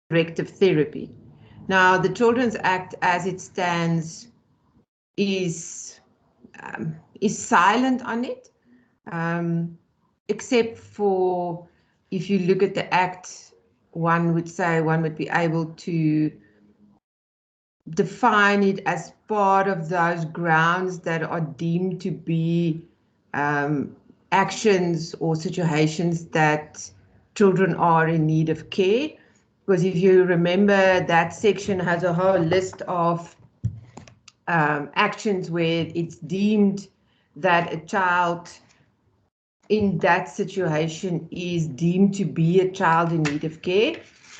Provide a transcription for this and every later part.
corrective therapy. Now, the Children's Act, as it stands, is silent on it, except for if you look at the Act, one would say one would be able to define it as part of those grounds that are deemed to be actions or situations that children are in need of care. Because if you remember, that section has a whole list of actions where it's deemed that a child in that situation is deemed to be a child in need of care.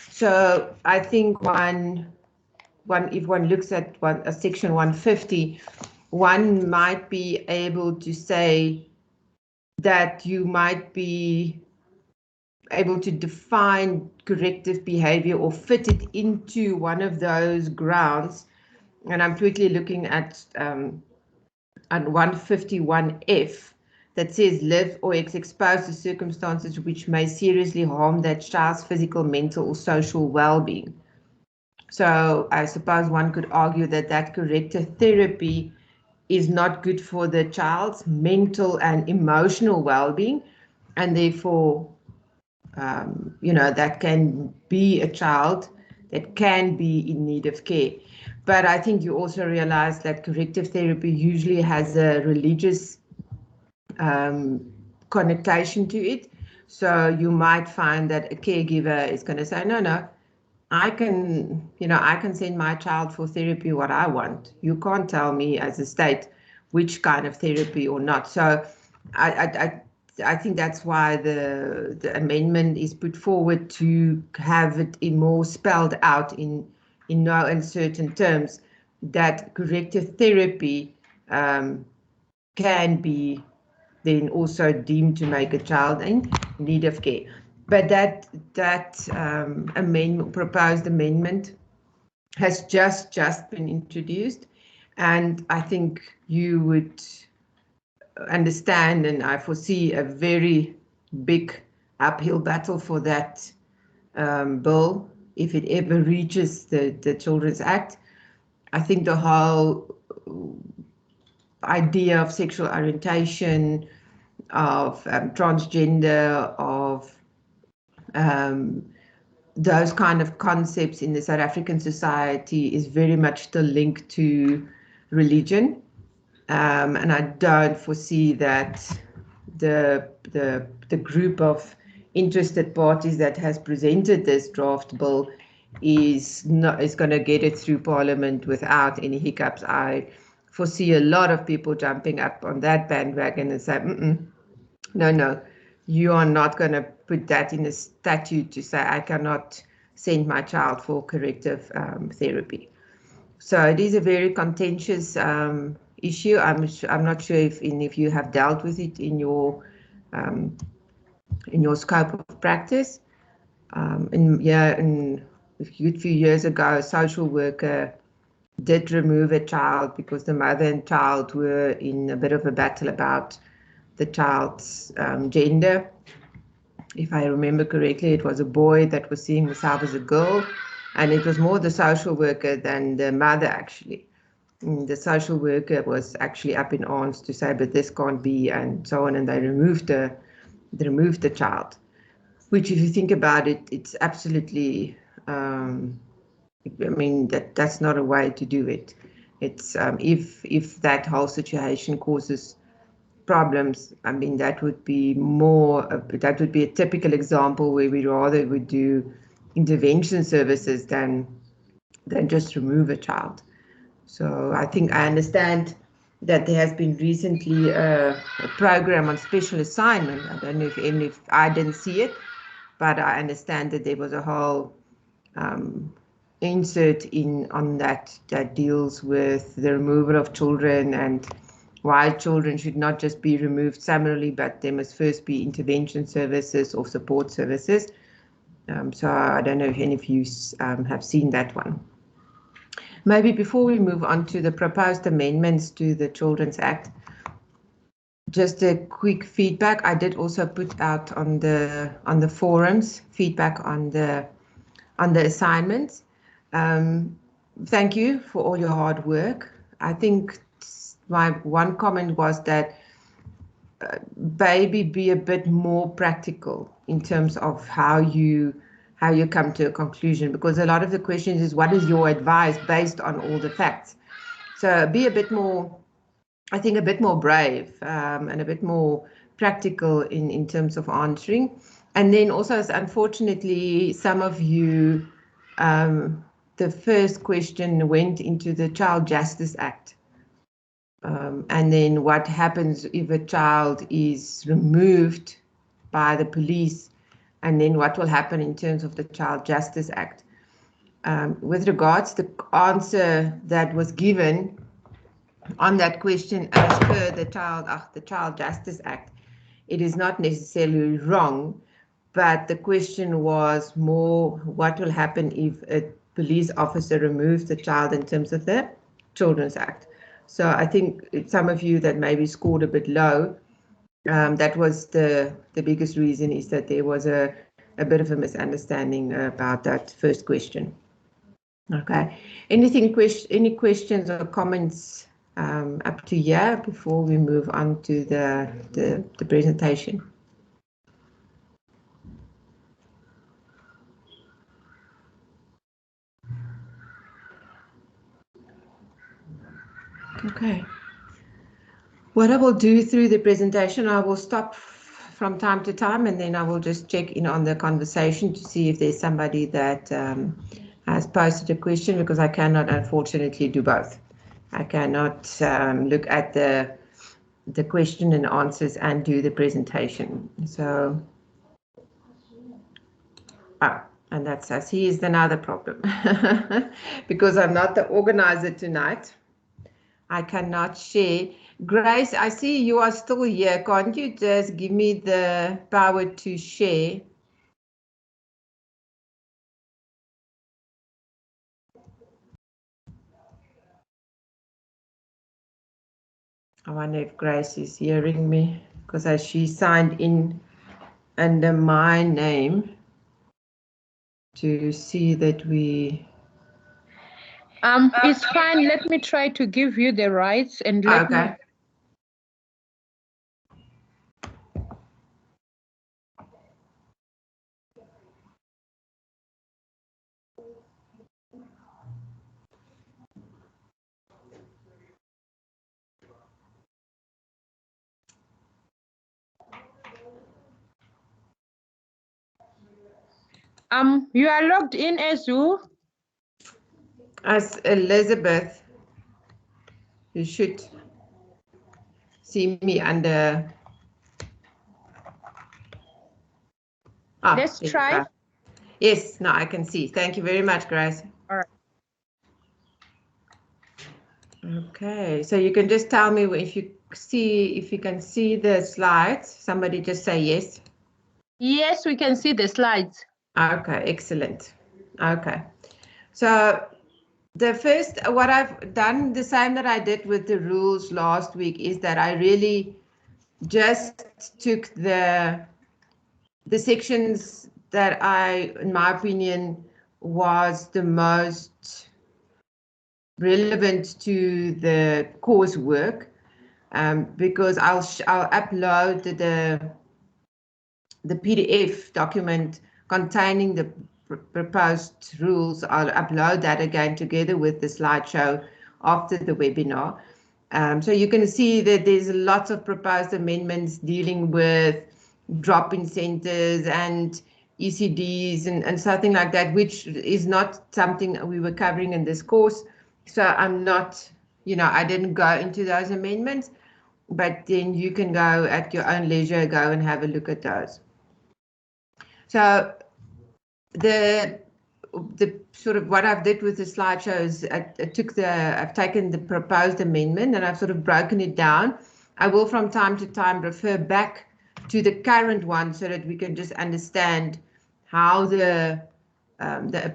So I think if one looks at section 150, one might be able to say that you might be able to define corrective behavior or fit it into one of those grounds. And I'm quickly looking at 151F that says live or is exposed to circumstances which may seriously harm that child's physical, mental, or social well-being. So I suppose one could argue that that corrective therapy is not good for the child's mental and emotional well-being, and therefore, that can be a child that can be in need of care. But I think you also realize that corrective therapy usually has a religious connotation to it. So you might find that a caregiver is going to say, no, I can send my child for therapy what I want. You can't tell me as a state which kind of therapy or not. So I think that's why the amendment is put forward, to have it more spelled out in no uncertain terms that corrective therapy can be then also deemed to make a child in need of care. But that proposed amendment has just been introduced, and I think you would understand, and I foresee a very big uphill battle for that bill if it ever reaches the Children's Act. I think the whole idea of sexual orientation, of transgender, of those kind of concepts in the South African society is very much still linked to religion, and I don't foresee that the group of interested parties that has presented this draft bill is going to get it through Parliament without any hiccups. I foresee a lot of people jumping up on that bandwagon and say, no, you are not going to put that in a statute to say I cannot send my child for corrective therapy. So it is a very contentious issue. I'm not sure if you have dealt with it in your scope of practice. A few years ago, a social worker did remove a child because the mother and child were in a bit of a battle about the child's gender. If I remember correctly, it was a boy that was seeing himself as a girl, and it was more the social worker than the mother, actually. The social worker was actually up in arms to say, but this can't be, and so on, and they removed the child, which, if you think about it, it's absolutely, that's not a way to do it. It's if that whole situation causes problems, that would be a typical example where we rather would do intervention services than just remove a child. So I think I understand that there has been recently a program on special assignment. I don't know if I didn't see it, but I understand that there was a whole insert on that deals with the removal of children and why children should not just be removed summarily, but there must first be intervention services or support services. So I don't know if any of you have seen that one. Maybe before we move on to the proposed amendments to the Children's Act, just a quick feedback. I did also put out on the forums feedback on the on the assignments. Thank you for all your hard work. I think my one comment was that maybe be a bit more practical in terms of how you come to a conclusion, because a lot of the questions is what is your advice based on all the facts. So be a bit more, I think, a bit more brave and a bit more practical in terms of answering. And then also, unfortunately, some of you, the first question went into the Child Justice Act. And then what happens if a child is removed by the police, and then what will happen in terms of the Child Justice Act. With regards to the answer that was given on that question as per the Child Justice Act, it is not necessarily wrong, but the question was more what will happen if a police officer removes the child in terms of the Children's Act. So I think some of you that maybe scored a bit low, that was the biggest reason, is that there was a bit of a misunderstanding about that first question. Okay, any questions or comments up to here before we move on to the presentation? Okay. What I will do through the presentation, I will stop from time to time, and then I will just check in on the conversation to see if there's somebody that has posted a question, because I cannot, unfortunately, do both. I cannot look at the question and answers and do the presentation. So, and that's us. Here's another problem. Because I'm not the organizer tonight, I cannot share. Grace, I see you are still here. Can't you just give me the power to share? I wonder if Grace is hearing me, because as she signed in under my name to see that we... It's fine. Let me try to give you the rights and let me... You are logged in as who? As Elizabeth. You should see me under... Let's try. Yes, now I can see. Thank you very much, Grace. All right. Okay, so you can just tell me if you can see the slides. Somebody just say yes. Yes, we can see the slides. Okay, excellent. Okay, so the first, what I've done, the same that I did with the rules last week, is that I really just took the sections that in my opinion, was the most relevant to the coursework, because I'll upload the PDF document containing the proposed rules. I'll upload that again together with the slideshow after the webinar. So you can see that there's lots of proposed amendments dealing with drop-in centers and ECDs and something like that, which is not something we were covering in this course. So I'm not, I didn't go into those amendments, but then you can go at your own leisure, go and have a look at those. So the sort of what I've did with the slideshow is I've taken the proposed amendment and I've sort of broken it down. I will from time to time refer back to the current one so that we can just understand how the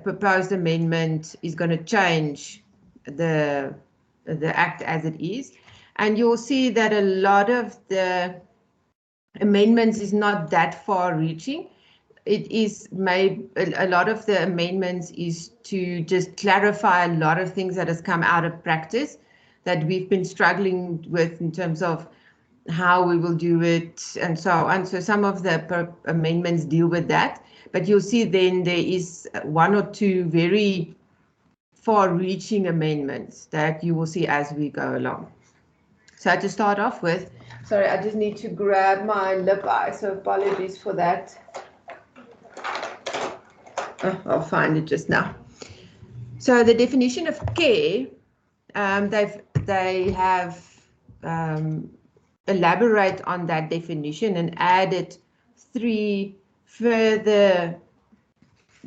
proposed amendment is going to change the act as it is. And you'll see that a lot of the amendments is not that far reaching. it is made, a lot of the amendments is to just clarify a lot of things that has come out of practice that we've been struggling with in terms of how we will do it and so on. So some of the amendments deal with that, but you'll see then there is one or two very far-reaching amendments that you will see as we go along. So to start off with, sorry, I just need to grab my lip eye, so apologies for that. Oh, I'll find it just now. So the definition of care, they have elaborate on that definition and added 3 further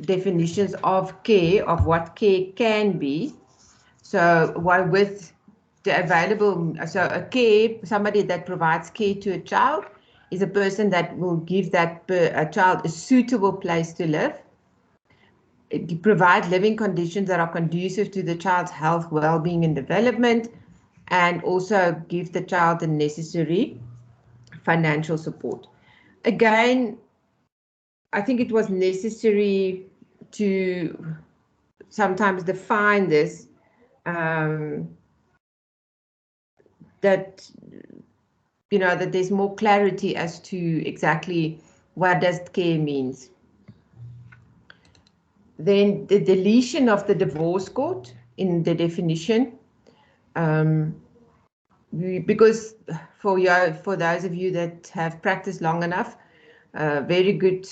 definitions of care, of what care can be. So while with the available, so a care, somebody that provides care to a child is a person that will give that a child a suitable place to live, provide living conditions that are conducive to the child's health, well-being and development, and also give the child the necessary financial support. Again, I think it was necessary to sometimes define this, that, you know, that there's more clarity as to exactly what does care means. Then the deletion of the divorce court in the definition, because for those of you that have practiced long enough, very good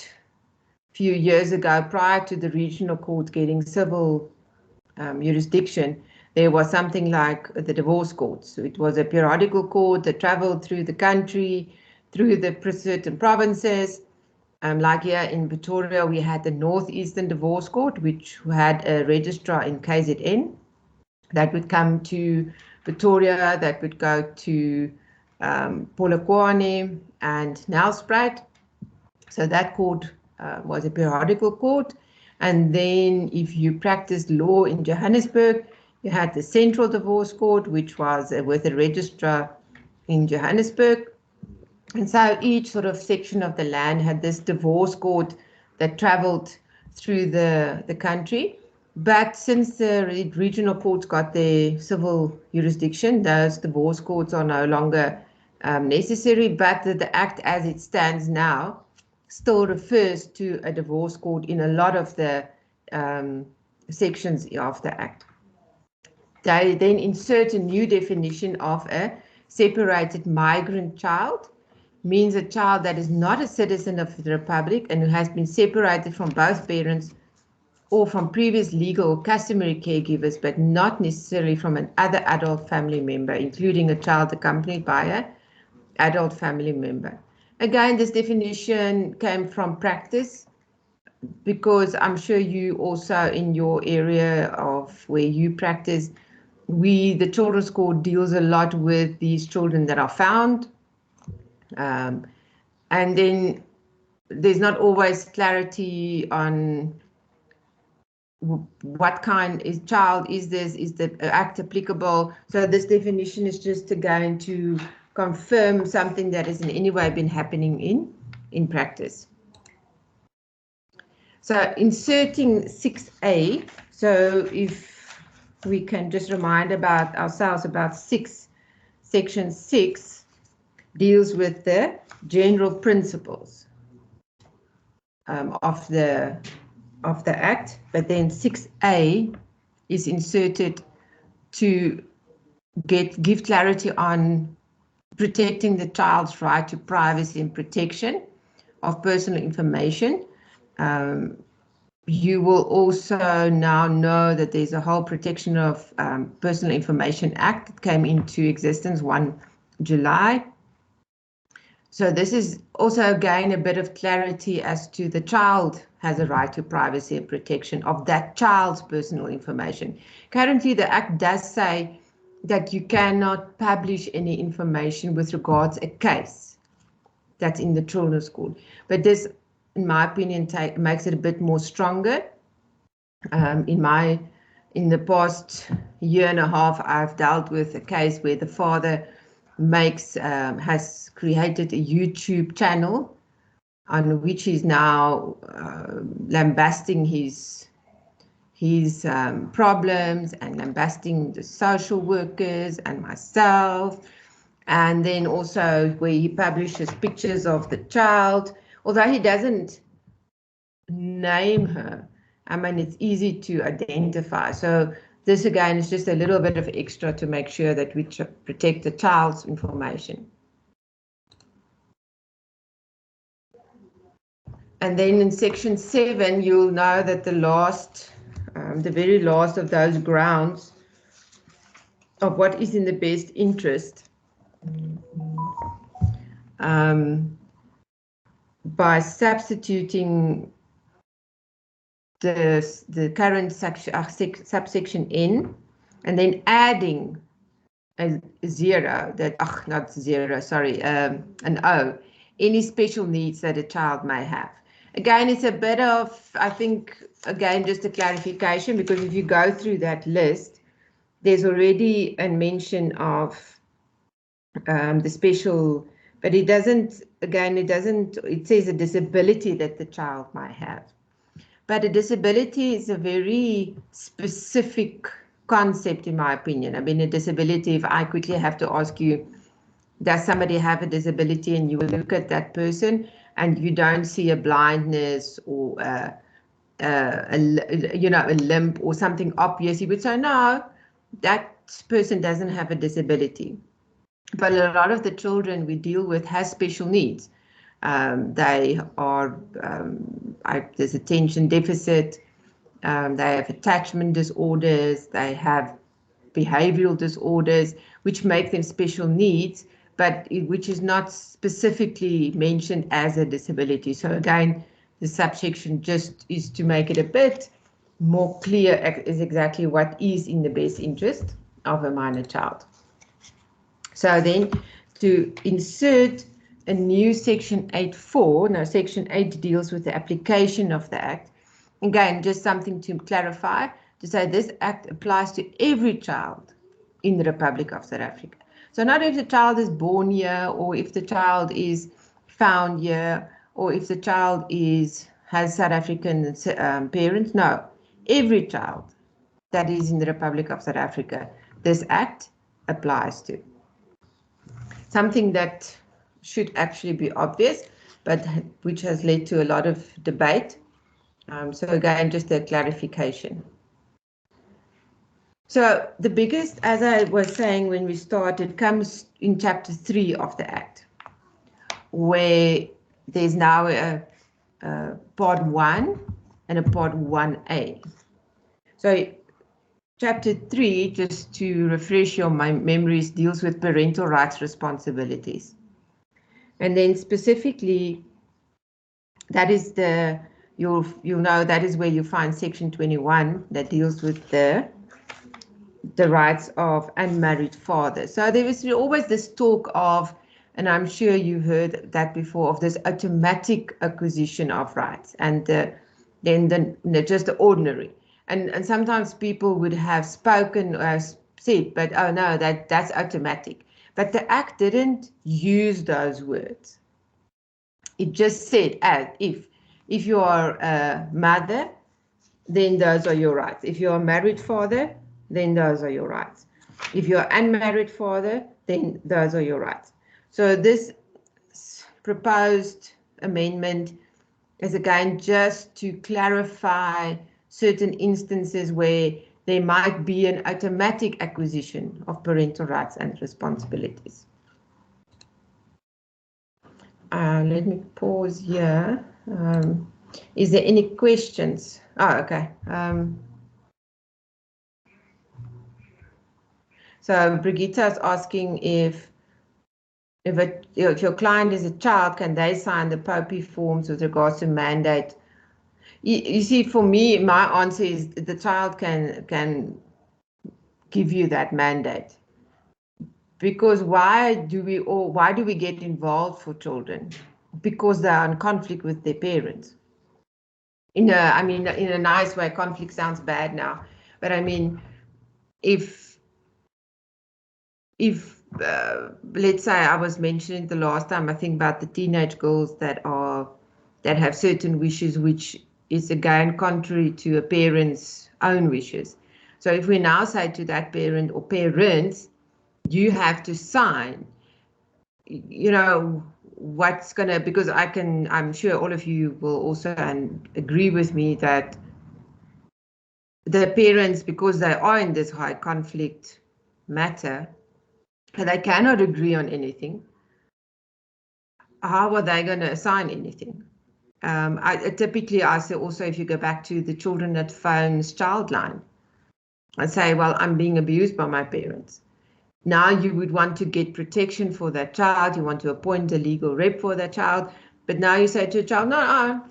few years ago, prior to the regional court getting civil jurisdiction, there was something like the divorce court. So it was a periodical court that traveled through the country, through the certain provinces. Like here in Pretoria, we had the Northeastern Divorce Court, which had a registrar in KZN that would come to Pretoria, that would go to Polokwane and Nelspruit. So that court was a periodical court. And then if you practiced law in Johannesburg, you had the Central Divorce Court, which was with a registrar in Johannesburg. And so each sort of section of the land had this divorce court that traveled through the country. But since the regional courts got their civil jurisdiction, those divorce courts are no longer necessary, but the Act as it stands now still refers to a divorce court in a lot of the sections of the Act. They then insert a new definition of a separated migrant child, means a child that is not a citizen of the Republic and who has been separated from both parents or from previous legal or customary caregivers, but not necessarily from another adult family member, including a child accompanied by an adult family member. Again, this definition came from practice, because I'm sure you also in your area of where you practice, the Children's Court deals a lot with these children that are found. And then there's not always clarity on what kind of child is this, is the Act applicable. So this definition is just again to confirm something that has in any way been happening in practice. So inserting 6A, so if we can just remind about ourselves about section 6 deals with the general principles of the Act, but then 6A is inserted to give clarity on protecting the child's right to privacy and protection of personal information. You will also now know that there's a whole Protection of Personal Information Act that came into existence 1 July. So this is also again a bit of clarity as to the child has a right to privacy and protection of that child's personal information. Currently, the Act does say that you cannot publish any information with regards a case that's in the Children's Court. But this, in my opinion, makes it a bit more stronger. In the past year and a half, I've dealt with a case where the father has created a YouTube channel on which he's now lambasting his problems and lambasting the social workers and myself. And then also where he publishes pictures of the child, although he doesn't name her. I mean, it's easy to identify. So this again is just a little bit of extra to make sure that we protect the child's information. And then in section 7, you'll know that the very last of those grounds of what is in the best interest by substituting the current subsection N and then adding a 0, not 0, sorry, an O, any special needs that a child may have. Again, it's a bit of, I think, again, just a clarification, because if you go through that list, there's already a mention of the special, but it doesn't, again, it says a disability that the child might have. But a disability is a very specific concept, in my opinion. I mean, a disability, if I quickly have to ask you, does somebody have a disability, and you will look at that person and you don't see a blindness or a limp or something obvious, you would say, no, that person doesn't have a disability. But a lot of the children we deal with has special needs. They are, there's attention deficit, they have attachment disorders, they have behavioral disorders, which make them special needs, but which is not specifically mentioned as a disability. So again, the subsection just is to make it a bit more clear is exactly what is in the best interest of a minor child. So then to insert a new section 8.4, now section 8 deals with the application of the Act. Again, just something to clarify, to say this Act applies to every child in the Republic of South Africa. So not if the child is born here, or if the child is found here, or if the child has South African parents. No, every child that is in the Republic of South Africa, this Act applies to. Something that should actually be obvious, but which has led to a lot of debate. So again, just a clarification. So the biggest, as I was saying when we started, comes in chapter 3 of the Act, where there's now a part 1 and a part 1A. So chapter 3, just to refresh your memories, deals with parental rights responsibilities. And then specifically, that is you'll know that is where you find section 21 that deals with the rights of unmarried fathers. So there is always this talk of, and I'm sure you've heard that before, of this automatic acquisition of rights, and then just the ordinary. And sometimes people would have spoken or said, but oh no, that's automatic. But the Act didn't use those words. It just said, as if you are a mother, then those are your rights. If you're a married father, then those are your rights. If you're an unmarried father, then those are your rights. So this proposed amendment is again just to clarify certain instances where there might be an automatic acquisition of parental rights and responsibilities. Let me pause here. Is there any questions? Oh, okay. So Brigitte is asking if your client is a child, can they sign the POPI forms with regards to mandate? You see, for me, my answer is the child can give you that mandate. Because why do we get involved for children? Because they are in conflict with their parents. In a nice way. Conflict sounds bad now, but I mean, if let's say I was mentioning the last time, I think, about the teenage girls that are that have certain wishes, which is again contrary to a parent's own wishes. So if we now say to that parent or parents, you have to sign, you know, what's gonna, because I'm sure all of you will also agree with me that the parents, because they are in this high conflict matter, and they cannot agree on anything, how are they going to assign anything? Typically, I say also, if you go back to the Children That Phones Childline, I say, well, I'm being abused by my parents. Now you would want to get protection for that child. You want to appoint a legal rep for that child. But now you say to a child, no,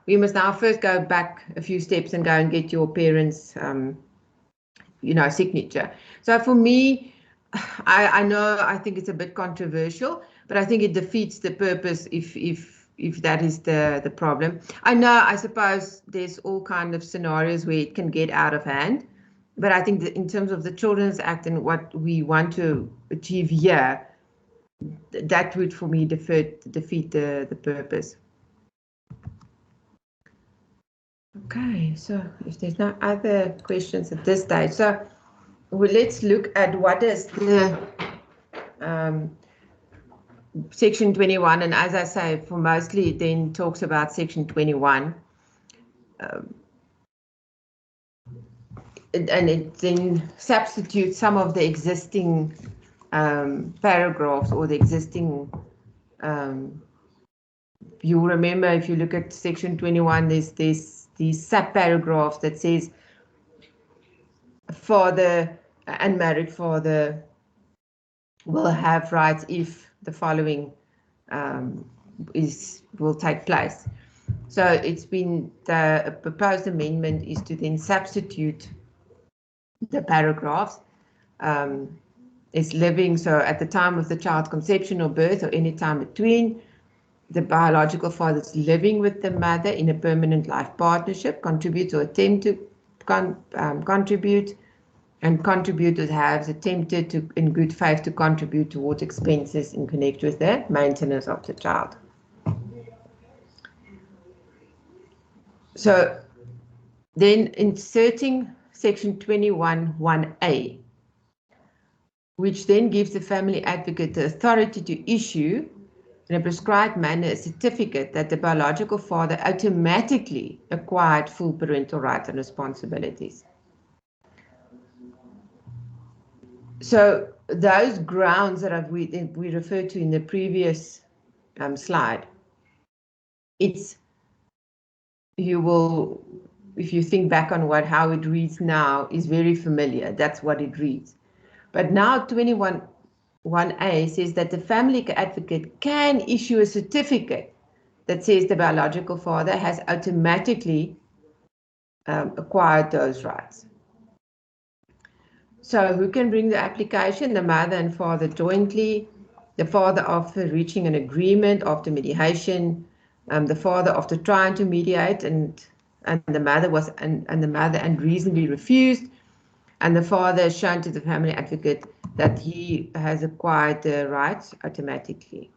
we must now first go back a few steps and go and get your parents' signature. So for me, I know I think it's a bit controversial, but I think it defeats the purpose if that is the problem. I suppose there's all kind of scenarios where it can get out of hand, but I think that in terms of the Children's Act and what we want to achieve here, that would for me defeat the purpose. Okay, so if there's no other questions at this stage, so let's look at what is the Section 21, and as I say, for mostly it then talks about Section 21. And it then substitutes some of the existing paragraphs or the existing, you'll remember if you look at Section 21, there's these sub-paragraphs that says father and married father will have rights if the following will take place. So it's been, the proposed amendment is to then substitute the paragraphs. Is living, so at the time of the child's conception or birth or any time between, the biological father is living with the mother in a permanent life partnership, contributes or attempt to contribute, and contributors have attempted to, in good faith, to contribute towards expenses in connection with the maintenance of the child. So then inserting Section 21(1)(a), which then gives the family advocate the authority to issue in a prescribed manner a certificate that the biological father automatically acquired full parental rights and responsibilities. So those grounds that we referred to in the previous slide, if you think back on how it reads now, is very familiar. That's what it reads. But now 21(1)(a) says that the family advocate can issue a certificate that says the biological father has automatically acquired those rights. So who can bring the application? The mother and father jointly, the father after reaching an agreement after mediation, the father after trying to mediate and the mother unreasonably refused, and the father has shown to the family advocate that he has acquired the rights automatically.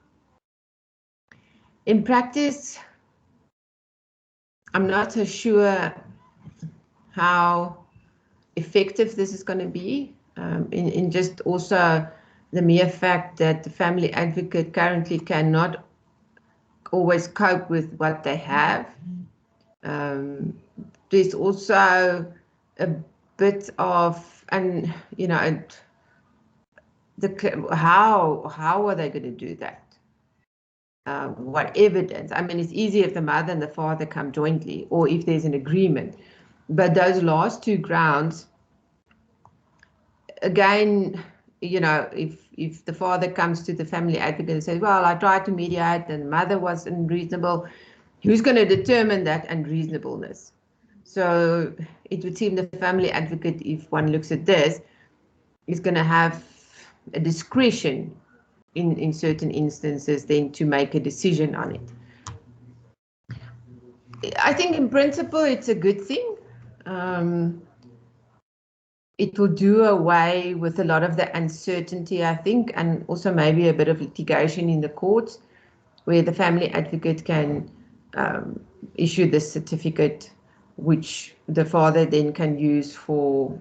In practice, I'm not so sure how effective this is going to be, in just also the mere fact that the family advocate currently cannot always cope with what they have. There's also a bit of, and how are they going to do that? What evidence? I mean, it's easy if the mother and the father come jointly, or if there's an agreement. But those last two grounds, again, if the father comes to the family advocate and says, well, I tried to mediate and the mother was unreasonable, who's going to determine that unreasonableness? So it would seem the family advocate, if one looks at this, is going to have a discretion in certain instances then to make a decision on it. I think in principle it's a good thing. It will do away with a lot of the uncertainty, I think, and also maybe a bit of litigation in the courts, where the family advocate can issue this certificate, which the father then can use for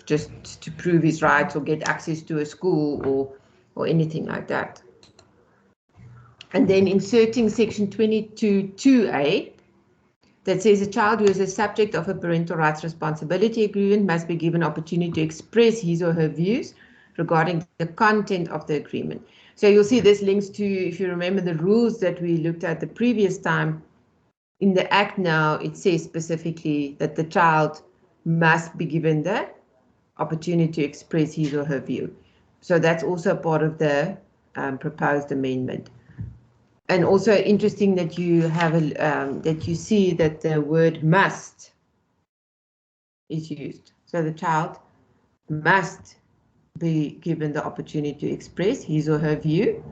just to prove his rights or get access to a school or anything like that. And then inserting section 22(2)(a) that says a child who is a subject of a parental rights responsibility agreement must be given opportunity to express his or her views regarding the content of the agreement. So you'll see this links to, if you remember the rules that we looked at the previous time, in the Act now, it says specifically that the child must be given the opportunity to express his or her view. So that's also part of the proposed amendment. And also interesting that you have that you see that the word must is used. So the child must be given the opportunity to express his or her view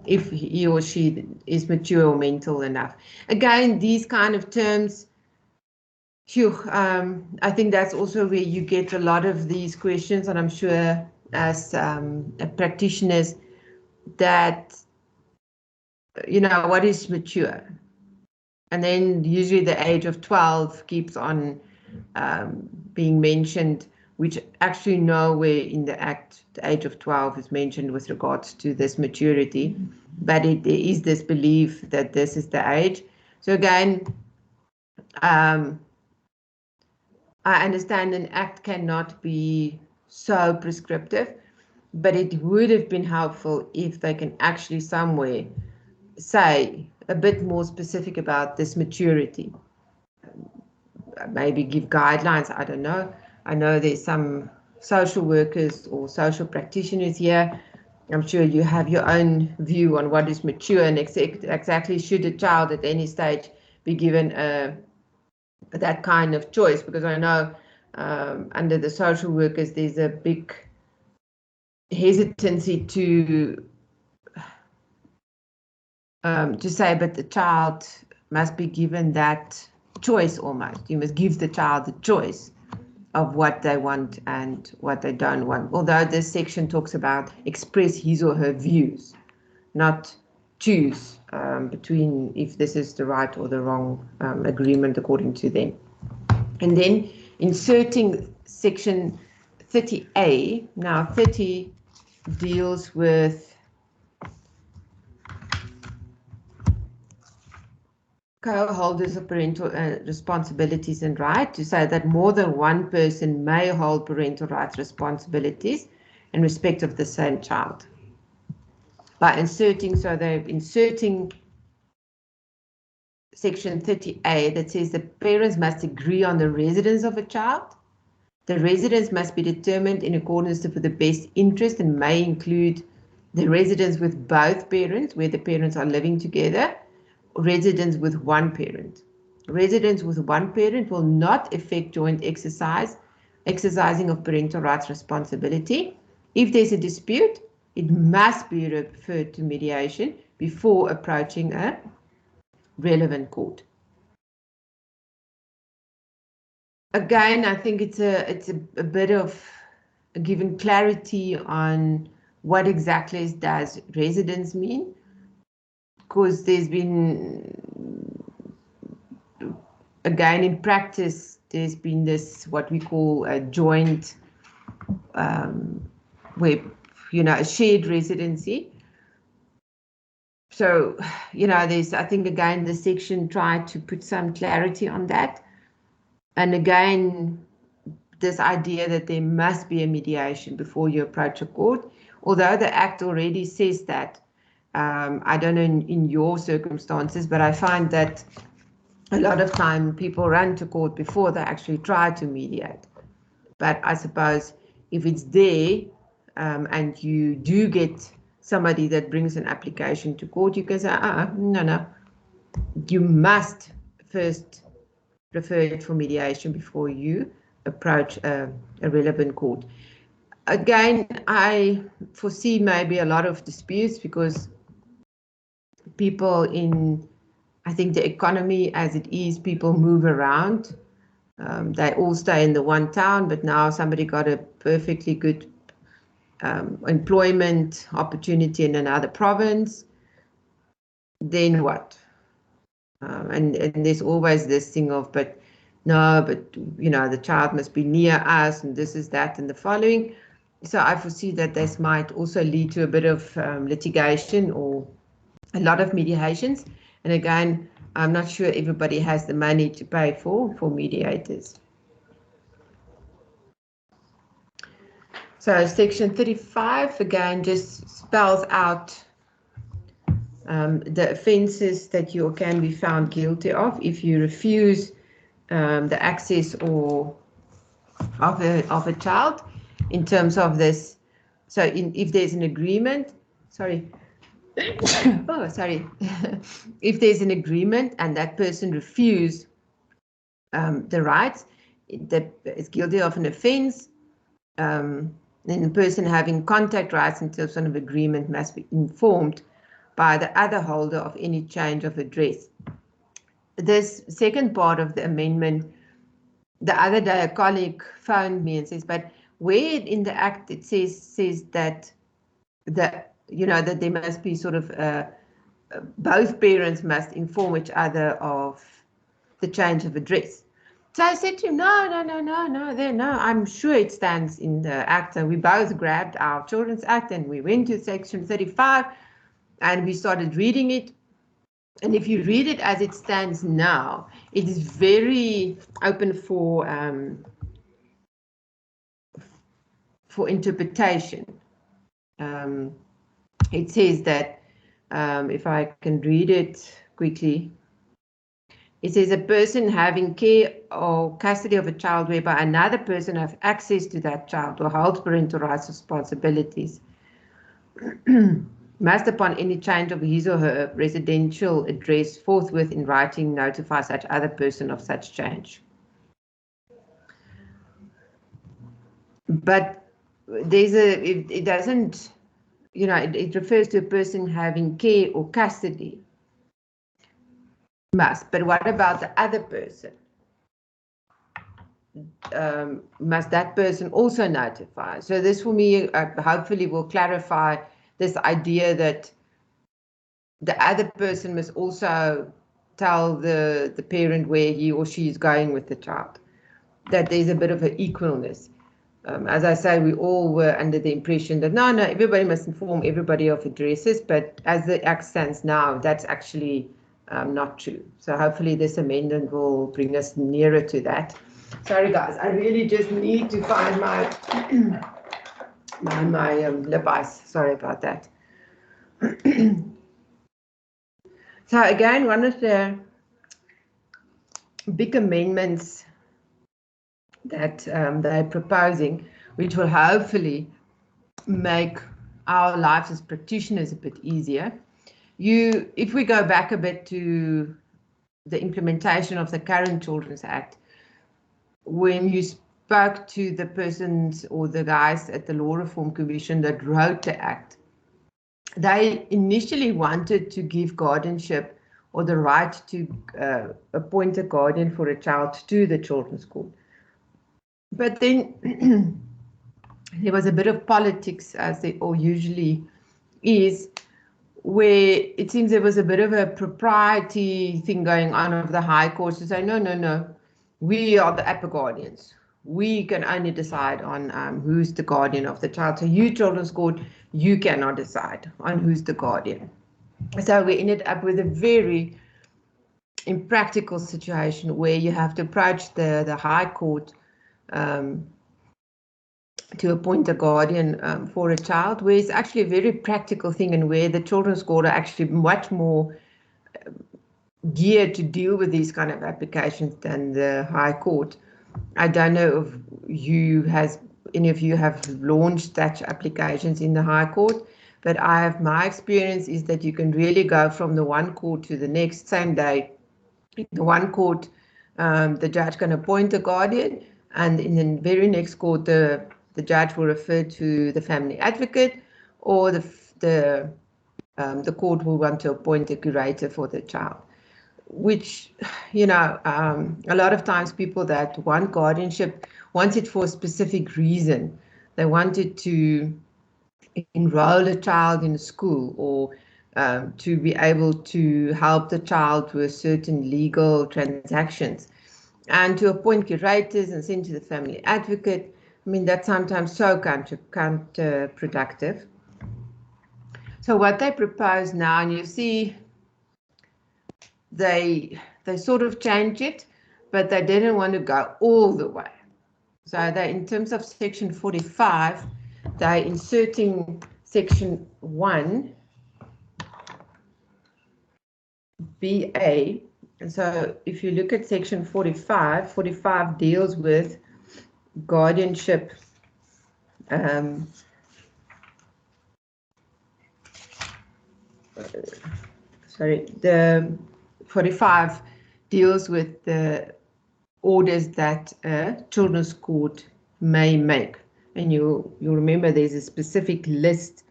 if he or she is mature or mental enough. Again, these kind of terms, I think that's also where you get a lot of these questions, and I'm sure as practitioners that, you know, what is mature? And then usually the age of 12 keeps on being mentioned, which actually nowhere in the Act the age of 12 is mentioned with regards to this maturity, but there is this belief that this is the age. So again, I understand an Act cannot be so prescriptive, but it would have been helpful if they can actually somewhere say a bit more specific about this maturity. Maybe give guidelines, I don't know. I know there's some social workers or social practitioners here. I'm sure you have your own view on what is mature and exactly should a child at any stage be given that kind of choice, because I know under the social workers there's a big hesitancy to say, but the child must be given that choice almost. You must give the child the choice of what they want and what they don't want. Although this section talks about express his or her views, not choose between if this is the right or the wrong agreement according to them. And then inserting section 30A. Now 30 deals with co-holders of parental responsibilities and rights, to say that more than one person may hold parental rights responsibilities in respect of the same child. By inserting, so they're inserting section 30A that says the parents must agree on the residence of a child. The residence must be determined in accordance with the best interest and may include the residence with both parents, where the parents are living together, residence with one parent. Residence with one parent will not affect joint exercising of parental rights responsibility. If there's a dispute, it must be referred to mediation before approaching a relevant court. Again, I think it's a bit of giving clarity on what exactly does residence mean, because there's been, again, in practice, there's been this, what we call a joint, where, you know, a shared residency. So, you know, there's, I think, again, the section tried to put some clarity on that. And again, this idea that there must be a mediation before you approach a court, although the Act already says that. I don't know in your circumstances, but I find that a lot of time people run to court before they actually try to mediate. But I suppose if it's there and you do get somebody that brings an application to court, you can say, no, you must first refer it for mediation before you approach a relevant court. Again, I foresee maybe a lot of disputes because people in, I think the economy as it is, people move around. They all stay in the one town, but now somebody got a perfectly good employment opportunity in another province. Then what? And there's always this thing of, but no, but you know, the child must be near us, and this is that, and the following. So I foresee that this might also lead to a bit of litigation or a lot of mediations. And again, I'm not sure everybody has the money to pay for mediators. So section 35, again, just spells out the offences that you can be found guilty of if you refuse the access or of a child in terms of this. So if there's an agreement, sorry, oh, sorry, if there's an agreement and that person refused the rights, that is guilty of an offence, then the person having contact rights in terms of agreement must be informed by the other holder of any change of address. This second part of the amendment, the other day a colleague phoned me and says, but where in the act it says that that there must be sort of both parents must inform each other of the change of address. So I said to him, no, I'm sure it stands in the act. And we both grabbed our Children's Act and we went to section 35 and we started reading it. And if you read it as it stands now, it is very open for interpretation. It says that, if I can read it quickly, it says a person having care or custody of a child whereby another person has access to that child or holds parental rights or responsibilities must, upon any change of his or her residential address, forthwith in writing notify such other person of such change. But it doesn't, it refers to a person having care or custody. Must, but what about the other person? Must that person also notify? So this for me hopefully will clarify this idea that the other person must also tell the parent where he or she is going with the child, that there's a bit of an equalness. As I say, we all were under the impression that no, everybody must inform everybody of addresses, but as the act stands now, that's actually not true. So hopefully this amendment will bring us nearer to that. Sorry guys, I really just need to find my my lip ice. Sorry about that. So again, one of the big amendments that they're proposing, which will hopefully make our lives as practitioners a bit easier. If we go back a bit to the implementation of the current Children's Act, when you spoke to the persons or the guys at the Law Reform Commission that wrote the Act, they initially wanted to give guardianship or the right to appoint a guardian for a child to the Children's Court. But then there was a bit of politics, as there all usually is, where it seems there was a bit of a propriety thing going on of the High Court to say, no, we are the upper guardians. We can only decide on who's the guardian of the child. So you, Children's Court, you cannot decide on who's the guardian. So we ended up with a very impractical situation where you have to approach the High Court to appoint a guardian for a child, where it's actually a very practical thing, and where the Children's Court are actually much more geared to deal with these kind of applications than the High Court. I don't know if any of you have launched such applications in the High Court, but my experience is that you can really go from the one court to the next same day. In the one court, the judge can appoint a guardian, and in the very next court, the judge will refer to the family advocate, or the court will want to appoint a curator for the child. Which, a lot of times people that want guardianship want it for a specific reason. They wanted to enroll a child in a school, or to be able to help the child with certain legal transactions, and to appoint curators and send to the family advocate. I mean, that's sometimes so counterproductive. So what they propose now, and you see, they sort of change it, but they didn't want to go all the way. So they, in terms of section 45, they're inserting section 1 BA. And so if you look at section 45 deals with guardianship, the 45 deals with the orders that a children's court may make. And you'll remember there's a specific list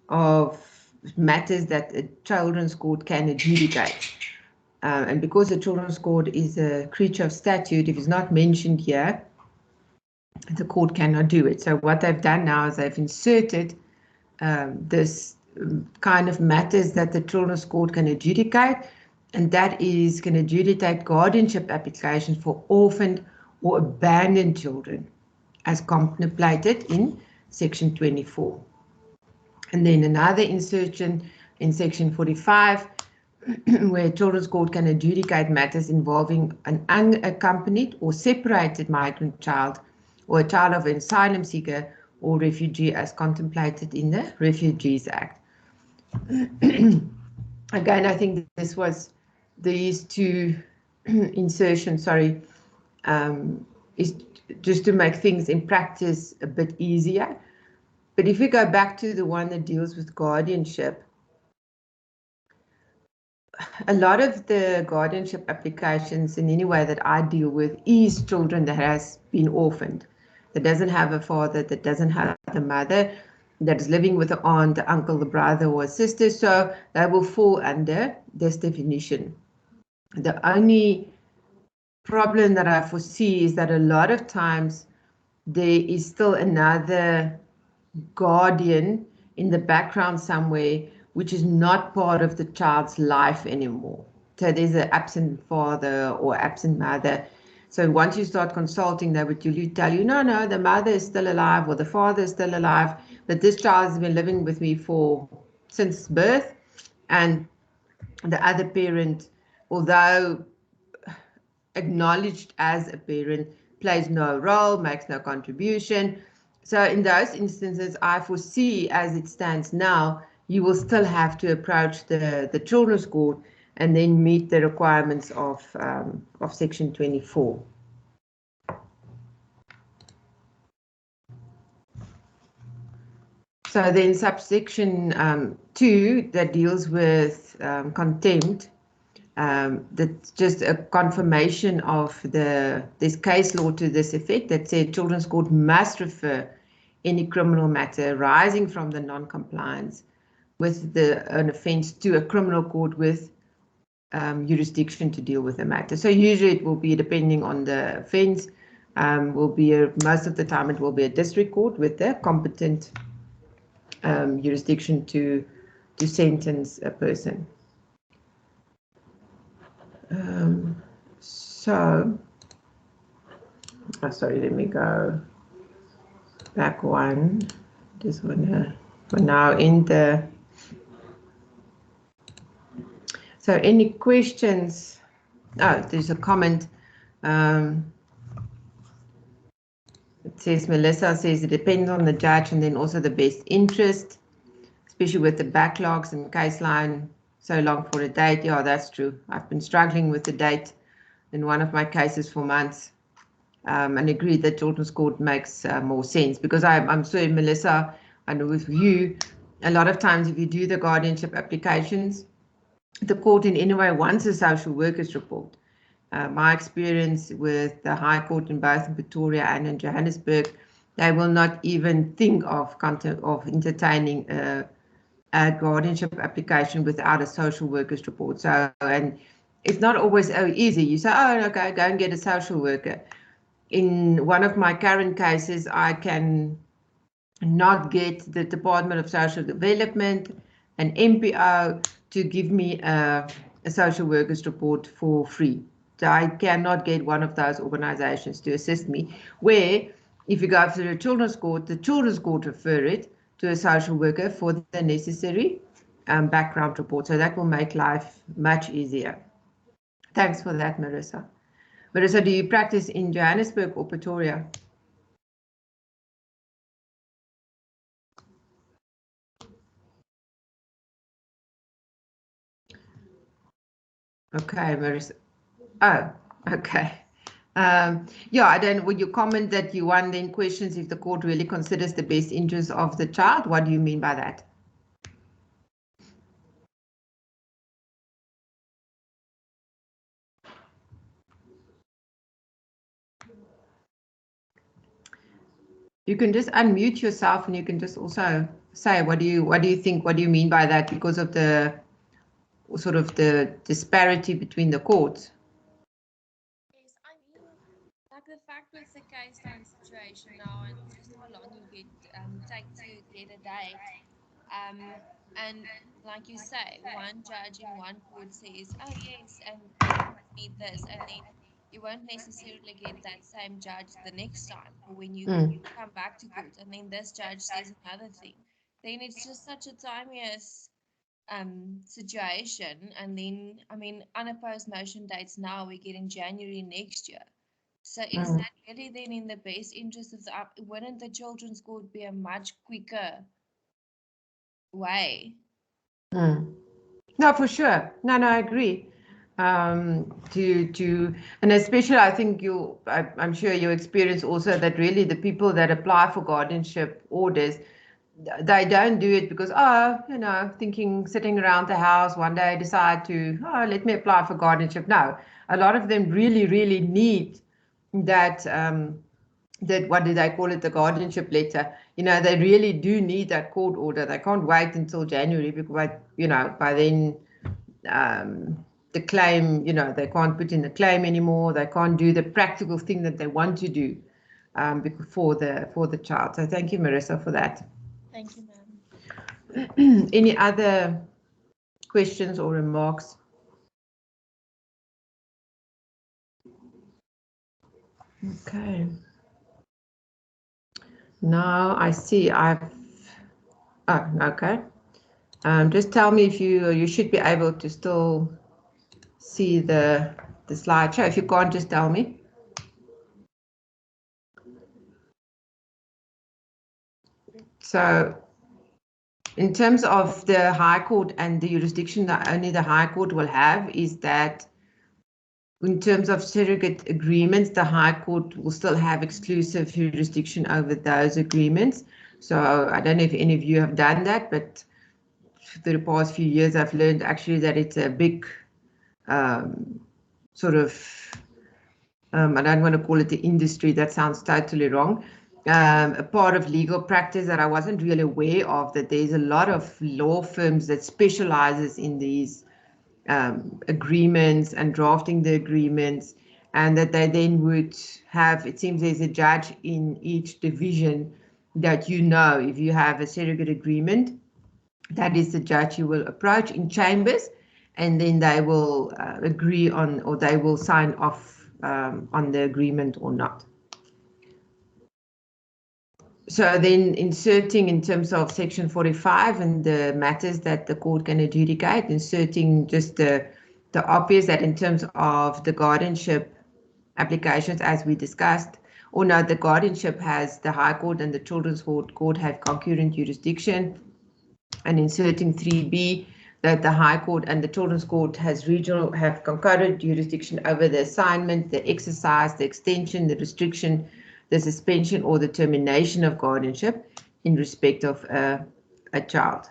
of matters that a children's court can adjudicate. And because the children's court is a creature of statute, if it's not mentioned here, the court cannot do it. So what they've done now is they've inserted this kind of matters that the children's court can adjudicate, and that is can adjudicate guardianship applications for orphaned or abandoned children as contemplated in section 24. And then another insertion in section 45 where children's court can adjudicate matters involving an unaccompanied or separated migrant child or a child of an asylum seeker or refugee as contemplated in the Refugees Act. Again, I think this was these two insertions, is just to make things in practice a bit easier. But if we go back to the one that deals with guardianship, a lot of the guardianship applications in any way that I deal with is children that has been orphaned, that doesn't have a father, that doesn't have a mother, that is living with the aunt, the uncle, the brother, or a sister. So they will fall under this definition. The only problem that I foresee is that a lot of times there is still another guardian in the background somewhere, which is not part of the child's life anymore. So there's an absent father or absent mother. So once you start consulting, they would usually tell you, no, the mother is still alive or the father is still alive, but this child has been living with me since birth, and the other parent, although acknowledged as a parent, plays no role, makes no contribution. So in those instances, I foresee, as it stands now, you will still have to approach the children's court and then meet the requirements of section 24. So then subsection 2 that deals with contempt, that's just a confirmation of this case law to this effect that said children's court must refer any criminal matter arising from the non-compliance with an offence to a criminal court with jurisdiction to deal with the matter. So usually it will be, depending on the offence, most of the time it will be a district court with the competent jurisdiction to sentence a person. Sorry, let me go back one. Just wanna, for now, in the. So any questions? Oh, there's a comment. It says, Melissa says it depends on the judge and then also the best interest, especially with the backlogs and case line so long for a date. Yeah, that's true. I've been struggling with the date in one of my cases for months, and agreed that children's court makes more sense, because I'm sorry, Melissa, I know with you, a lot of times if you do the guardianship applications, the court in any way wants a social workers report. My experience with the High Court in both Pretoria and in Johannesburg, they will not even think of entertaining a guardianship application without a social workers report. So, and it's not always so easy. You say, oh, okay, go and get a social worker. In one of my current cases, I can not get the Department of Social Development, an MPO to give me a social worker's report for free. So I cannot get one of those organizations to assist me, where if you go to the children's court refer it to a social worker for the necessary background report. So that will make life much easier. Thanks for that, Marissa. Marissa, do you practice in Johannesburg or Pretoria? Okay, Marissa. Oh, okay. Yeah, then would you comment that you one then questions if the court really considers the best interest of the child? What do you mean by that? You can just unmute yourself and you can just also say what do you think, what do you mean by that, because of the sort of the disparity between the courts? Yes, I mean, like the fact with the case time situation now and just how long you take to get a date. And like you say, one judge in one court says, oh yes, and need this, and then you won't necessarily get that same judge the next time or when you come back to court, and then this judge says another thing. Then it's just such a timeous situation. And then, I mean, unopposed motion dates now we get in January next year. So is that really then in the best interest of wouldn't the children's court be a much quicker way? No, for sure. No, I agree. And especially I think I'm sure you experience also that really the people that apply for guardianship orders, they don't do it because, sitting around the house one day decide to, let me apply for guardianship. No, a lot of them really, really need that, what do they call it, the guardianship letter. They really do need that court order. They can't wait until January because, by then the claim, they can't put in the claim anymore. They can't do the practical thing that they want to do for the child. So thank you, Marissa, for that. Thank you, ma'am. Any other questions or remarks? Okay. Now I see okay. Just tell me if you should be able to still see the slideshow. If you can't, just tell me. So in terms of the High Court and the jurisdiction that only the High Court will have is that in terms of surrogate agreements, the High Court will still have exclusive jurisdiction over those agreements. So I don't know if any of you have done that, but for the past few years, I've learned actually that it's a big sort of, I don't want to call it the industry, that sounds totally wrong. A part of legal practice that I wasn't really aware of, that there's a lot of law firms that specializes in these agreements and drafting the agreements, and that they then would have, it seems there's a judge in each division that if you have a surrogate agreement, that is the judge you will approach in chambers, and then they will agree on, or they will sign off on the agreement or not. So then inserting in terms of section 45 and the matters that the court can adjudicate, inserting just the obvious that in terms of the guardianship applications, as we discussed, the guardianship has the High Court and the Children's Court have concurrent jurisdiction, and inserting 3B that the High Court and the Children's Court have concurrent jurisdiction over the assignment, the exercise, the extension, the restriction, the suspension or the termination of guardianship in respect of a child.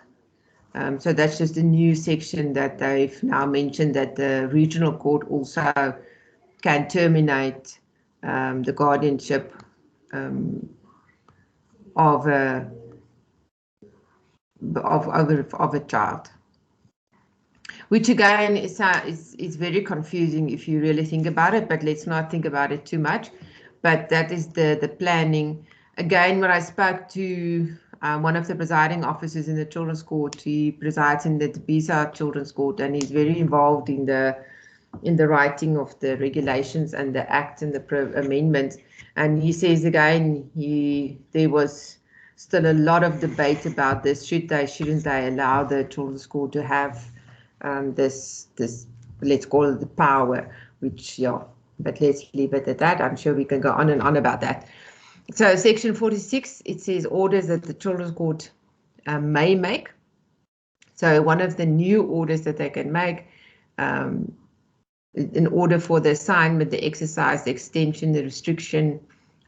So that's just a new section that they've now mentioned, that the regional court also can terminate the guardianship of a child, which again is very confusing if you really think about it, but let's not think about it too much. But that is the planning. Again, when I spoke to one of the presiding officers in the Children's Court. He presides in the Tembisa Children's Court, and he's very involved in the writing of the regulations and the act and the amendments. And he says again, there was still a lot of debate about this. Should they, shouldn't they allow the Children's Court to have this, let's call it the power, which, yeah, but let's leave it at that. I'm sure we can go on and on about that. So section 46, it says orders that the Children's Court may make. So one of the new orders that they can make, in order for the assignment, the exercise, the extension, the restriction,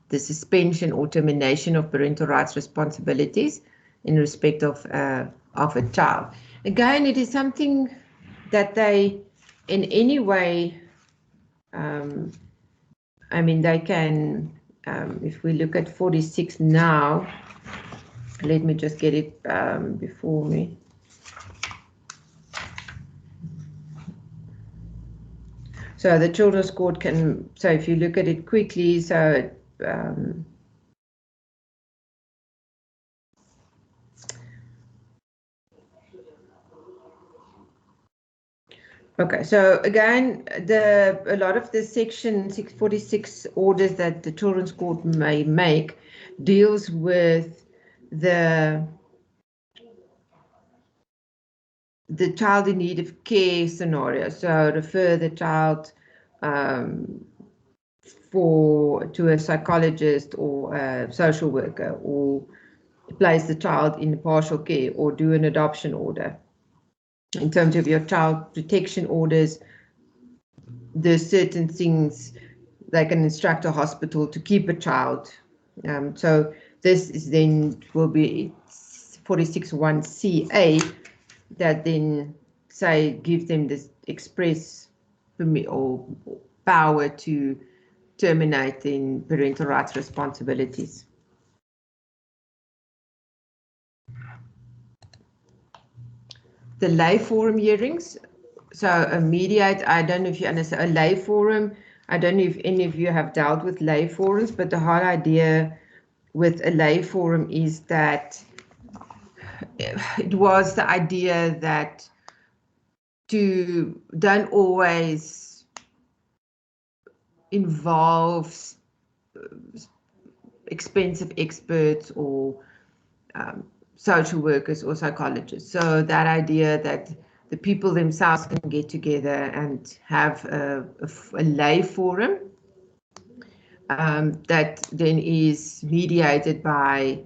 the suspension or termination of parental rights responsibilities in respect of a child. Again, it is something that they in any way, I mean, they can, if we look at 46 now, let me just get it before me. So the Children's Court can, so if you look at it quickly, so okay, so again, a lot of the section 646 orders that the Children's Court may make deals with the child in need of care scenario. So refer the child to a psychologist or a social worker, or place the child in partial care, or do an adoption order. In terms of your child protection orders, there's certain things they can instruct a hospital to keep a child. So this is then will be 46(1)(ca) that then say give them this express or power to terminate in parental rights responsibilities. The lay forum hearings. So a mediate, I don't know if you understand, a lay forum, I don't know if any of you have dealt with lay forums, but the whole idea with a lay forum is that it was the idea that don't always involve expensive experts or social workers or psychologists. So that idea that the people themselves can get together and have a lay forum that then is mediated by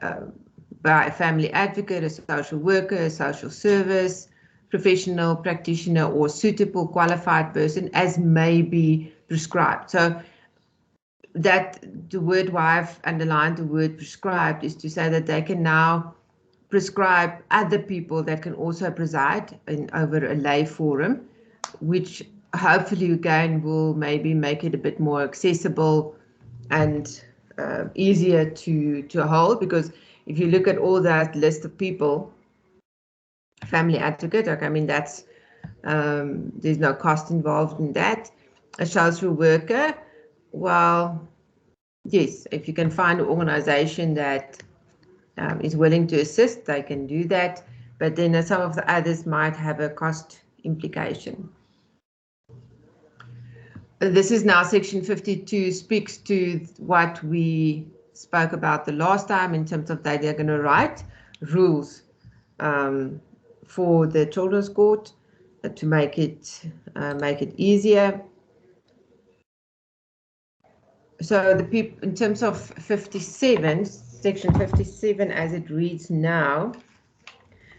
a family advocate, a social worker, a social service professional, practitioner, or suitable qualified person as may be prescribed. So that the word why I've underlined the word prescribed is to say that they can now prescribe other people that can also preside over a lay forum, which hopefully again will maybe make it a bit more accessible and easier to hold, because if you look at all that list of people, family advocate, I mean, that's there's no cost involved in that. A social worker, well, yes, if you can find an organization that is willing to assist, they can do that, but then some of the others might have a cost implication. This is now section 52, speaks to what we spoke about the last time in terms of that they're going to write rules for the Children's Court to make it easier. So the people, in terms of 57, section 57 as it reads now,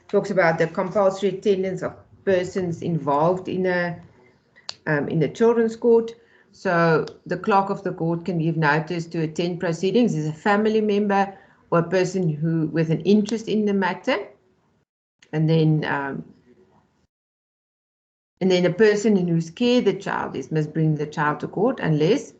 talks about the compulsory attendance of persons involved in the Children's Court. So the clerk of the court can give notice to attend proceedings as a family member or a person who with an interest in the matter, and then a person in whose care the child is must bring the child to court unless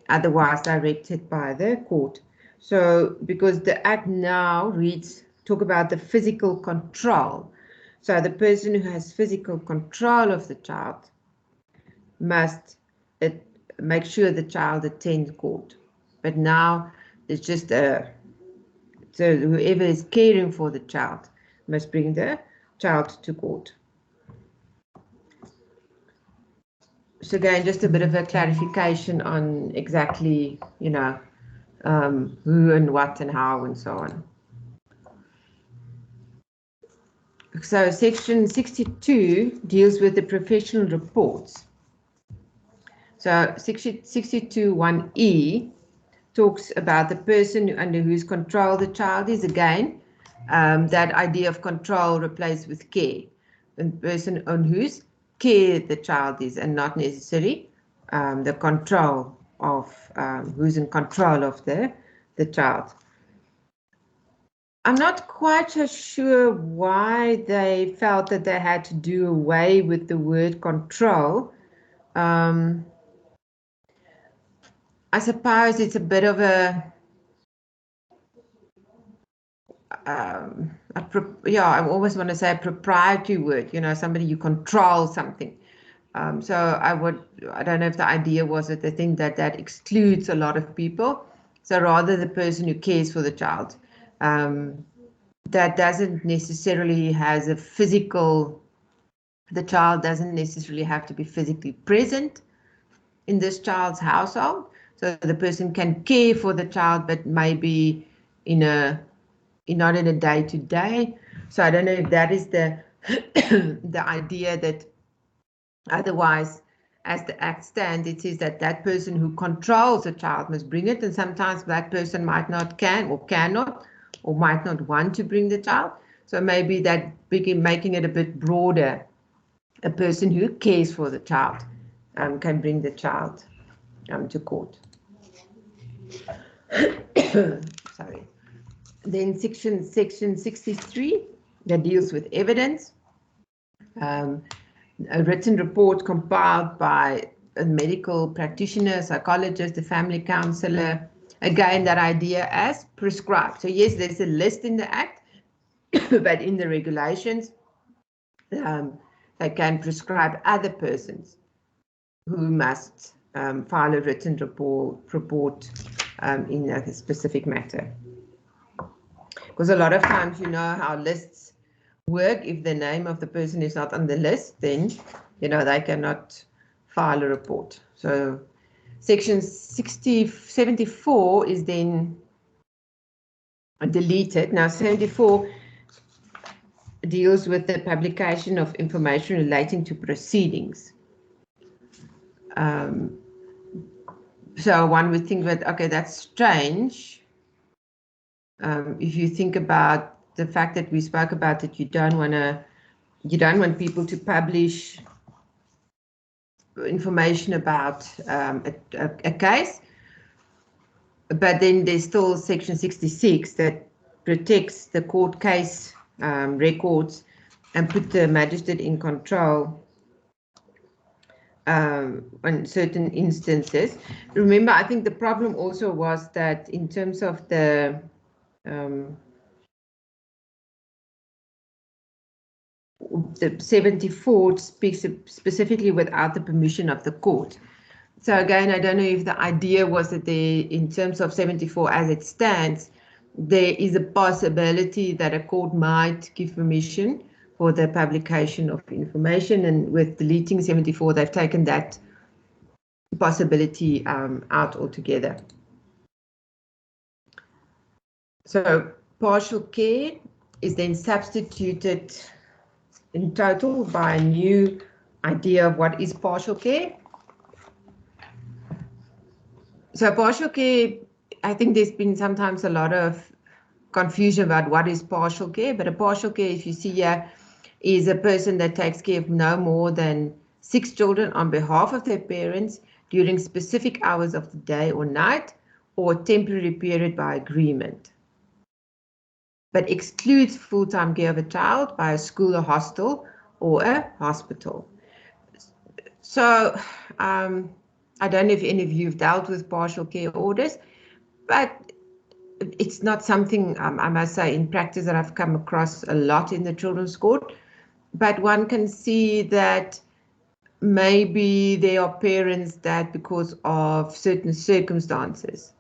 otherwise directed by the court. So because the Act now reads, talk about the physical control. So the person who has physical control of the child must make sure the child attends court. But now it's just So whoever is caring for the child must bring the child to court. So again, just a bit of a clarification on exactly, you know, who and what and how and so on. So section 62 deals with the professional reports. So 62(1)(e) talks about the person under whose control the child is. Again, that idea of control replaced with care. The person on whose care the child is, and not necessarily the control of who's in control of the child. I'm not quite so sure why they felt that they had to do away with the word control. I suppose it's a bit of I always want to say a proprietary word, you know, somebody you control something. So I don't know if the idea was that they think that that excludes a lot of people. So rather the person who cares for the child, that doesn't necessarily has a physical, the child doesn't necessarily have to be physically present in this child's household. So the person can care for the child, but maybe not in a day-to-day. So I don't know if that is the the idea that otherwise, as the Act stands, it says that that person who controls the child must bring it, and sometimes that person might not can or cannot or might not want to bring the child. So maybe that making it a bit broader. A person who cares for the child can bring the child to court. Sorry. Then section 63 that deals with evidence. A written report compiled by a medical practitioner, psychologist, a family counselor. Again, that idea as prescribed. So yes, there's a list in the Act, but in the regulations, they can prescribe other persons who must file a written report in a specific matter. Because a lot of times, you know how lists work. If the name of the person is not on the list, then, you know, they cannot file a report. So section 74 is then deleted. Now 74 deals with the publication of information relating to proceedings. So one would think that, okay, that's strange. If you think about the fact that we spoke about that you don't want people to publish information about a case, but then there's still section 66 that protects the court case records and put the magistrate in control on certain instances. Remember, I think the problem also was that in terms of the 74 speaks specifically without the permission of the court. So again, I don't know if the idea was that in terms of 74 as it stands, there is a possibility that a court might give permission for the publication of information, and with deleting 74, they've taken that possibility out altogether. So partial care is then substituted in total by a new idea of what is partial care. So partial care, I think there's been sometimes a lot of confusion about what is partial care, but a partial care, if you see here, is a person that takes care of no more than 6 children on behalf of their parents during specific hours of the day or night, or a temporary period by agreement, but excludes full-time care of a child by a school or hostel or a hospital. So I don't know if any of you have dealt with partial care orders, but it's not something, I must say, in practice that I've come across a lot in the children's court. But one can see that maybe there are parents that, because of certain circumstances,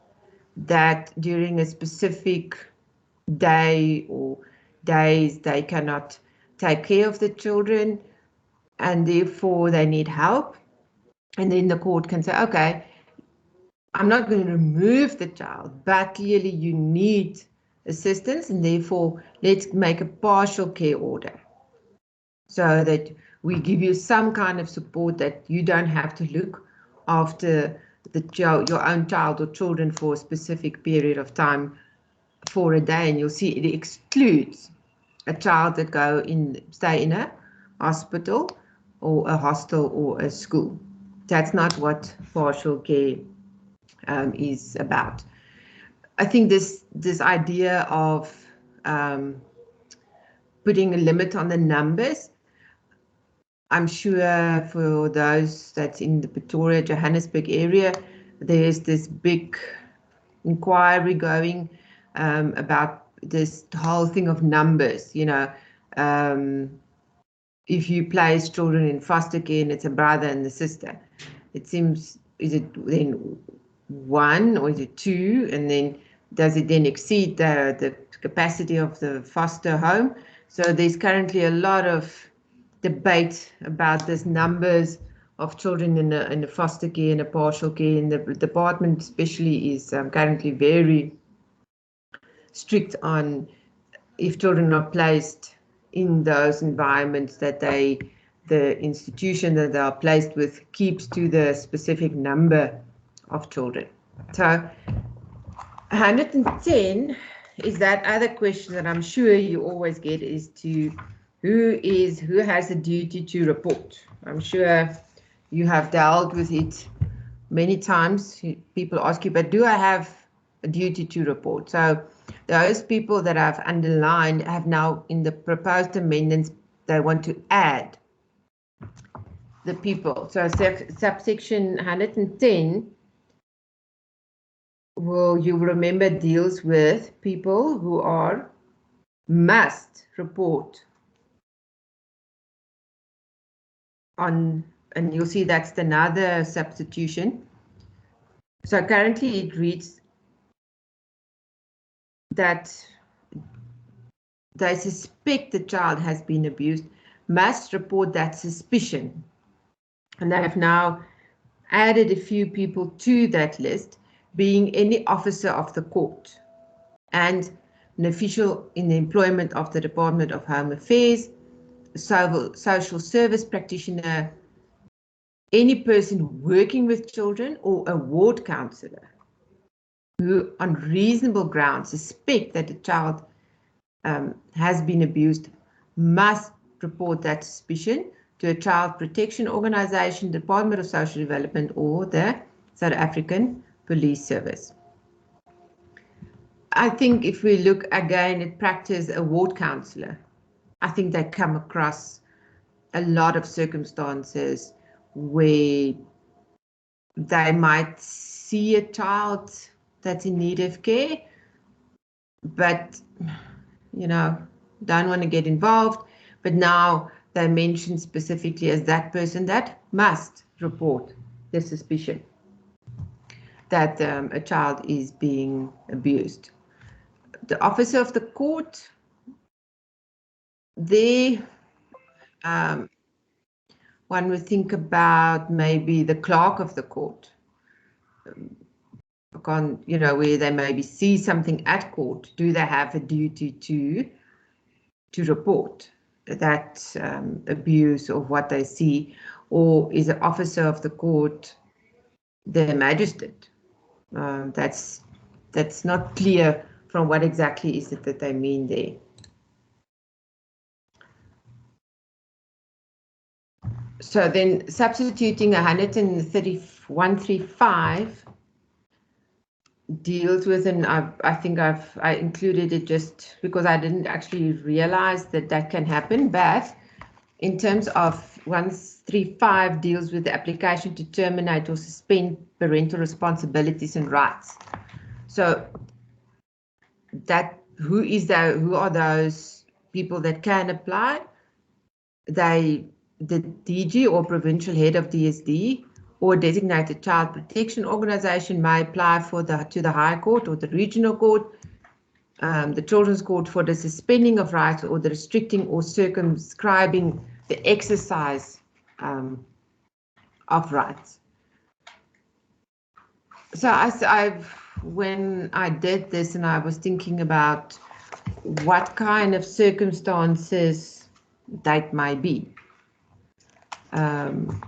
that during a specific day or days they cannot take care of the children and therefore they need help. And then the court can say, okay, I'm not going to remove the child, but clearly you need assistance and therefore let's make a partial care order so that we give you some kind of support that you don't have to look after your own child or children for a specific period of time for a day. And you'll see it excludes a child that stay in a hospital or a hostel or a school. That's not what partial care is about. I think this idea of putting a limit on the numbers, I'm sure for those that's in the Pretoria, Johannesburg area, there's this big inquiry going about this whole thing of numbers. You know, if you place children in foster care and it's a brother and a sister, it seems, is it then one or is it two? And then does it then exceed the capacity of the foster home? So there's currently a lot of debate about this numbers of children in the foster care and the partial care, and the department especially is currently very strict on if children are placed in those environments that the institution that they are placed with keeps to the specific number of children. So 110 is that other question that I'm sure you always get, is to who has a duty to report. I'm sure you have dealt with it many times. People ask you, but do I have a duty to report? So those people that I've underlined have now, in the proposed amendments, they want to add the people. So subsection 110 you remember, deals with people who must report on, and you'll see that's another substitution. So currently it reads that they suspect the child has been abused, must report that suspicion. And they have now added a few people to that list, being any officer of the court and an official in the employment of the Department of Home Affairs, social service practitioner, any person working with children, or a ward counsellor who on reasonable grounds suspect that a child has been abused, must report that suspicion to a child protection organisation, Department of Social Development, or the South African Police Service. I think if we look again at practice, a ward counsellor, I think they come across a lot of circumstances where they might see a child that's in need of care, but, you know, don't want to get involved. But now they mention specifically as that person that must report the suspicion that a child is being abused. The officer of the court, one would think about maybe the clerk of the court, where they maybe see something at court. Do they have a duty to report that abuse of what they see, or is the officer of the court the magistrate? That's not clear from what exactly is it that they mean there. So then substituting 135 deals with, and I think I included it just because I didn't actually realize that can happen, but in terms of 135 deals with the application to terminate or suspend parental responsibilities and rights. So that who are those people that can apply? The DG or provincial head of DSD or designated child protection organization may apply to the High Court or the Regional Court the Children's Court for the suspending of rights or the restricting or circumscribing the exercise of rights. So when I did this and I was thinking about what kind of circumstances that might be. And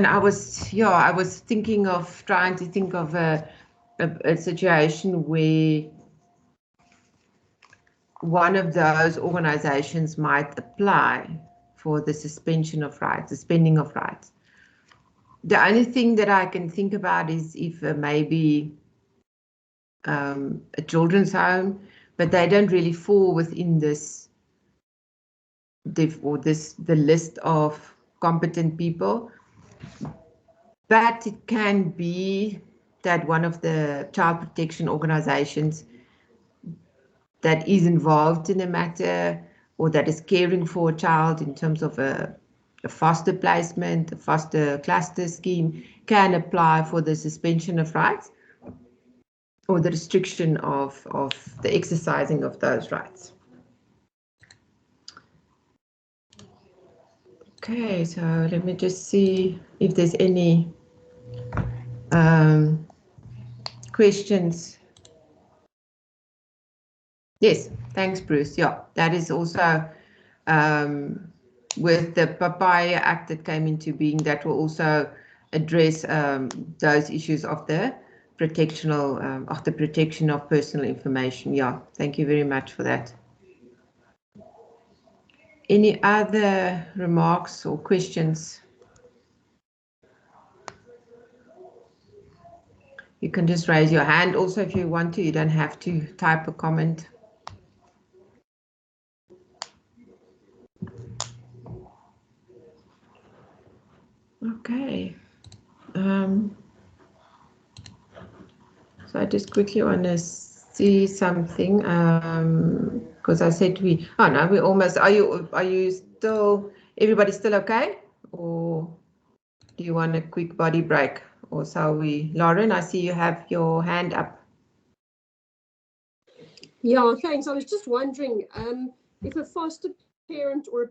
I was trying to think of a situation where one of those organizations might apply for the suspension of rights, the suspending of rights. The only thing that I can think about is if maybe a children's home, but they don't really fall within this, the list of competent people. But it can be that one of the child protection organizations that is involved in a matter or that is caring for a child in terms of a foster placement, a foster cluster scheme, can apply for the suspension of rights or the restriction of the exercising of those rights. Okay, so let me just see if there's any questions. Yes, thanks, Bruce. Yeah, that is also with the Papaya Act that came into being, that will also address those issues of the protection of personal information. Yeah, thank you very much for that. Any other remarks or questions? You can just raise your hand. Also, if you want to, you don't have to type a comment. Okay. So I just quickly want to see something because I said we almost, are you still, everybody still okay? Or do you want a quick body break? Or shall we? Lauren, I see you have your hand up. Yeah, thanks. I was just wondering if a foster parent or a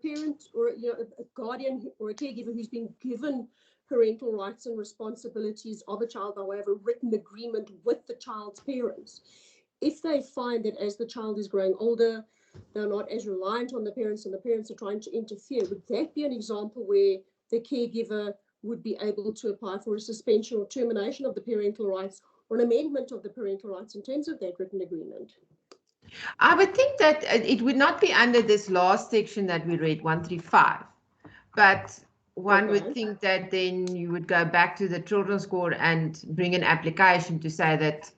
guardian or a caregiver who's been given parental rights and responsibilities of a child, by way of a written agreement with the child's parents, if they find that as the child is growing older, they're not as reliant on the parents and the parents are trying to interfere, would that be an example where the caregiver would be able to apply for a suspension or termination of the parental rights or an amendment of the parental rights in terms of that written agreement? I would think that it would not be under this last section that we read, 135, but one would think that then you would go back to the Children's Court and bring an application to say that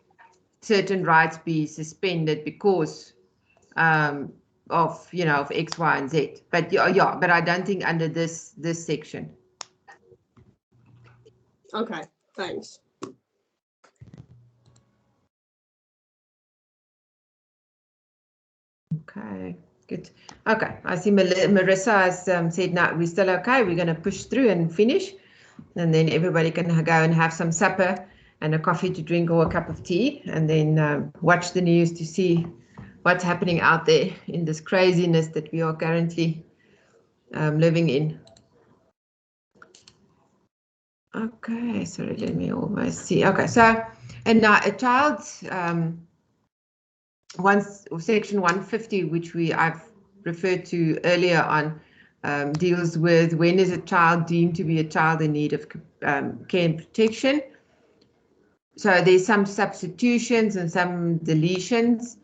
certain rights be suspended because of X, Y, and Z. But but I don't think under this section. Okay, thanks. Okay, good. Okay, I see Marissa has said, no, we're still okay. We're going to push through and finish. And then everybody can go and have some supper and a coffee to drink or a cup of tea, and then watch the news to see what's happening out there in this craziness that we are currently living in. Okay, sorry, let me almost see. Okay, so, and now a child's section 150, which I've referred to earlier on, deals with when is a child deemed to be a child in need of care and protection. So there's some substitutions and some deletions.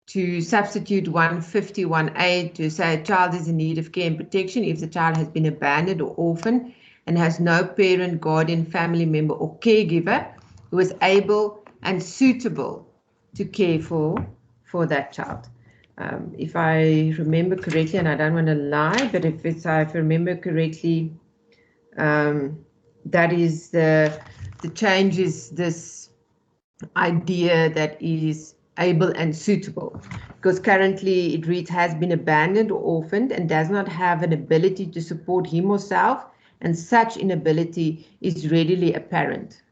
To substitute 151A to say a child is in need of care and protection if the child has been abandoned or orphaned and has no parent, guardian, family member or caregiver who is able and suitable to care for that child. If I remember correctly, and I don't want to lie, but if I remember correctly, that is the change is this idea that is able and suitable, because currently it reads has been abandoned or orphaned and does not have an ability to support him or herself, and such inability is readily apparent.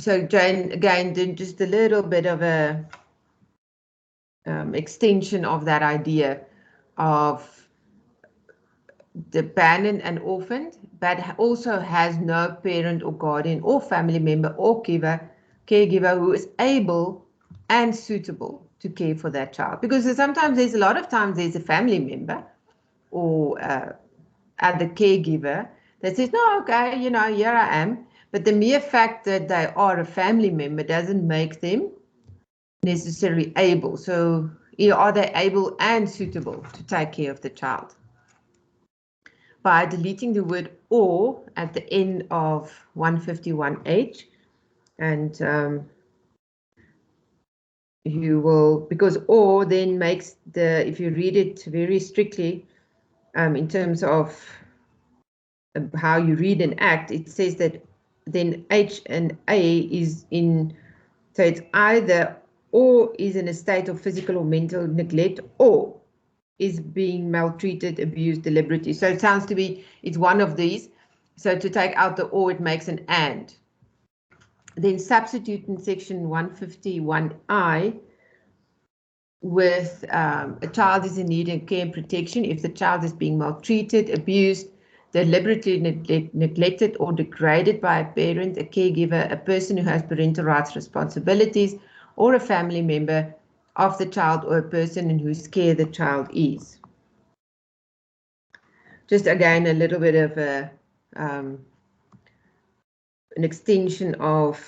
So Jane, again, just a little bit of a extension of that idea of dependent and orphaned, but also has no parent or guardian or family member or caregiver who is able and suitable to care for that child. Because sometimes a lot of times there's a family member or other caregiver that says, no, okay, you know, here I am. But the mere fact that they are a family member doesn't make them necessarily able. So are they able and suitable to take care of the child? By deleting the word or at the end of 151H, and you will, because or then makes if you read it very strictly in terms of how you read and act, it says that then H and A is in, so it's either or is in a state of physical or mental neglect, or is being maltreated, abused deliberately. So it sounds to be, it's one of these. So to take out the or, it makes an and. Then substitute in section 151I with a child is in need of care and protection if the child is being maltreated, abused, deliberately neglected or degraded by a parent, a caregiver, a person who has parental rights responsibilities, or a family member of the child or a person in whose care the child is. Just again, a little bit of an extension of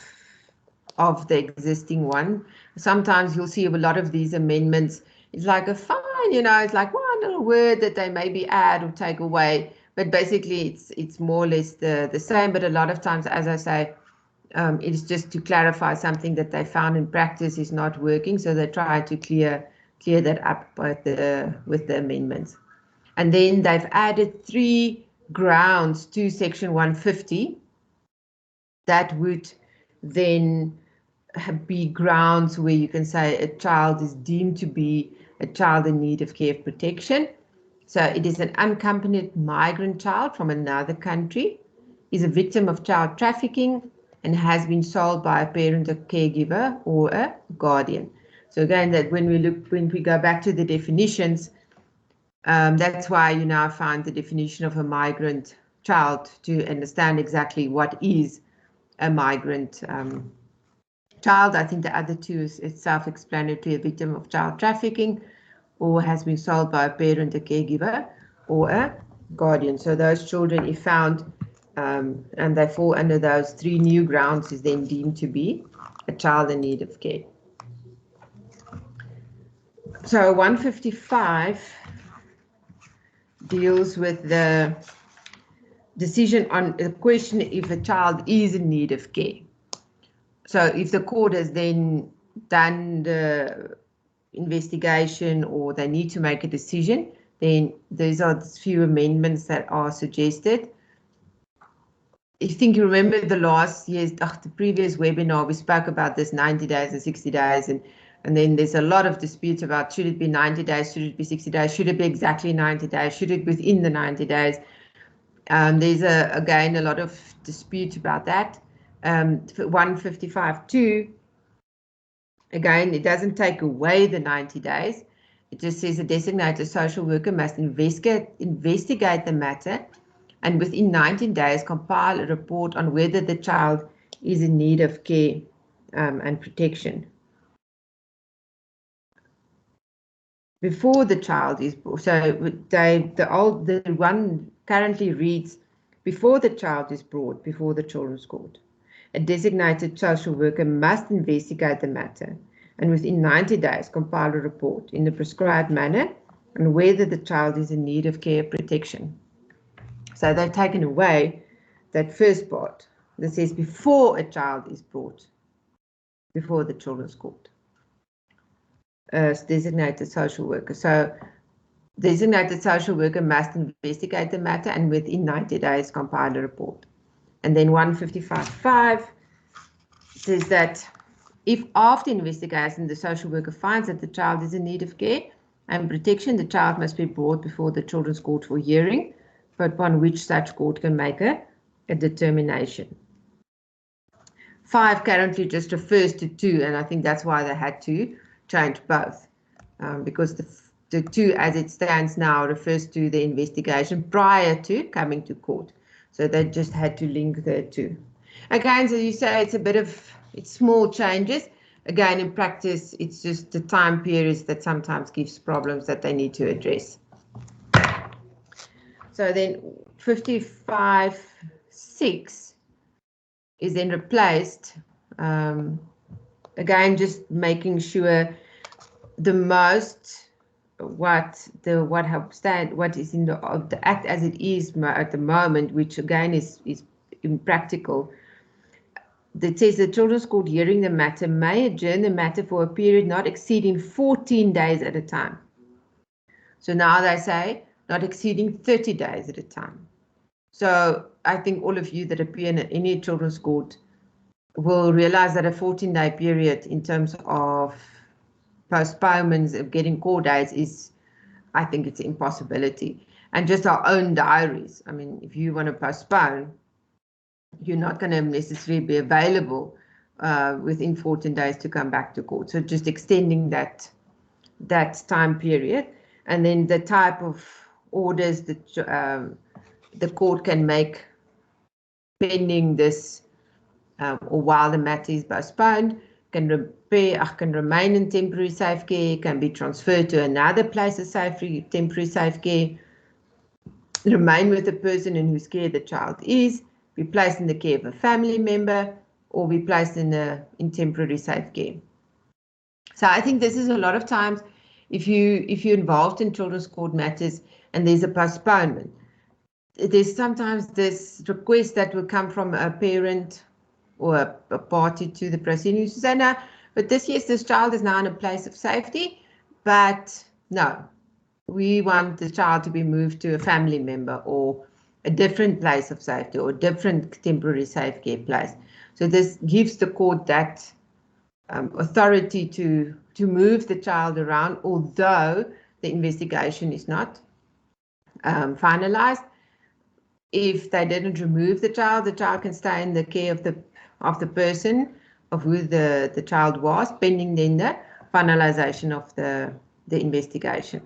the existing one. Sometimes you'll see a lot of these amendments. It's like a fine, you know, it's like one little word that they maybe add or take away, but basically it's more or less the same. But a lot of times, as I say, it's just to clarify something that they found in practice is not working, so they try to clear that up with the amendments. And then they've added 3 grounds to section 150 that would then be grounds where you can say a child is deemed to be a child in need of care protection. So it is an unaccompanied migrant child from another country, is a victim of child trafficking, and has been sold by a parent, a caregiver, or a guardian. So again, that when we go back to the definitions, that's why you now find the definition of a migrant child to understand exactly what is a migrant child. I think the other two is self-explanatory: a victim of child trafficking, or has been sold by a parent, a caregiver, or a guardian. So those children, if found and they fall under those 3 new grounds, is then deemed to be a child in need of care. So 155 deals with the decision on the question if a child is in need of care. So if the court has then done the investigation or they need to make a decision, then these are the few amendments that are suggested. I think you remember the previous webinar, we spoke about this 90 days and 60 days, and then there's a lot of disputes about should it be 90 days, should it be 60 days, should it be exactly 90 days, should it be within the 90 days. There's again a lot of dispute about that. 155.2, again, it doesn't take away the 90 days. It just says a designated social worker must investigate the matter and within 19 days compile a report on whether the child is in need of care and protection. Before the child is born, so the one currently reads, before the child is brought before the Children's Court, a designated social worker must investigate the matter and within 90 days compile a report in the prescribed manner on whether the child is in need of care protection. So they've taken away that first part that says before a child is brought before the Children's Court. Designated social worker. So designated social worker must investigate the matter and within 90 days compile a report. And then 155.5 says that if after investigation the social worker finds that the child is in need of care and protection, the child must be brought before the Children's Court for hearing, upon which such court can make a determination. 5 currently just refers to 2, and I think that's why they had to change both, because the 2 as it stands now refers to the investigation prior to coming to court. So they just had to link the 2. Again, so you say it's small changes. Again, in practice, it's just the time periods that sometimes gives problems that they need to address. So then 55.6 is then replaced. Again, just making sure the most what is in the Act as it is at the moment, which again is impractical. That says the Children's Court hearing the matter may adjourn the matter for a period not exceeding 14 days at a time. So now they say not exceeding 30 days at a time. So I think all of you that appear in any Children's Court will realize that a 14-day period in terms of postponements of getting court dates is, I think it's an impossibility. And just our own diaries. I mean, if you want to postpone, you're not going to necessarily be available within 14 days to come back to court. So just extending that time period, and then the type of orders that the court can make pending this or while the matter is postponed, can remain in temporary safe care, can be transferred to another place of temporary safe care, remain with the person in whose care the child is, be placed in the care of a family member, or be placed in temporary safe care. So I think this is a lot of times, if you're involved in Children's Court matters and there's a postponement, there's sometimes this request that will come from a parent or a party to the proceedings to say, no, but this child is now in a place of safety, but no, we want the child to be moved to a family member or a different place of safety or a different temporary safe care place. So this gives the court that authority to move the child around, although the investigation is not finalized. If they didn't remove the child can stay in the care of the person of who the child was, pending then the finalization of the investigation.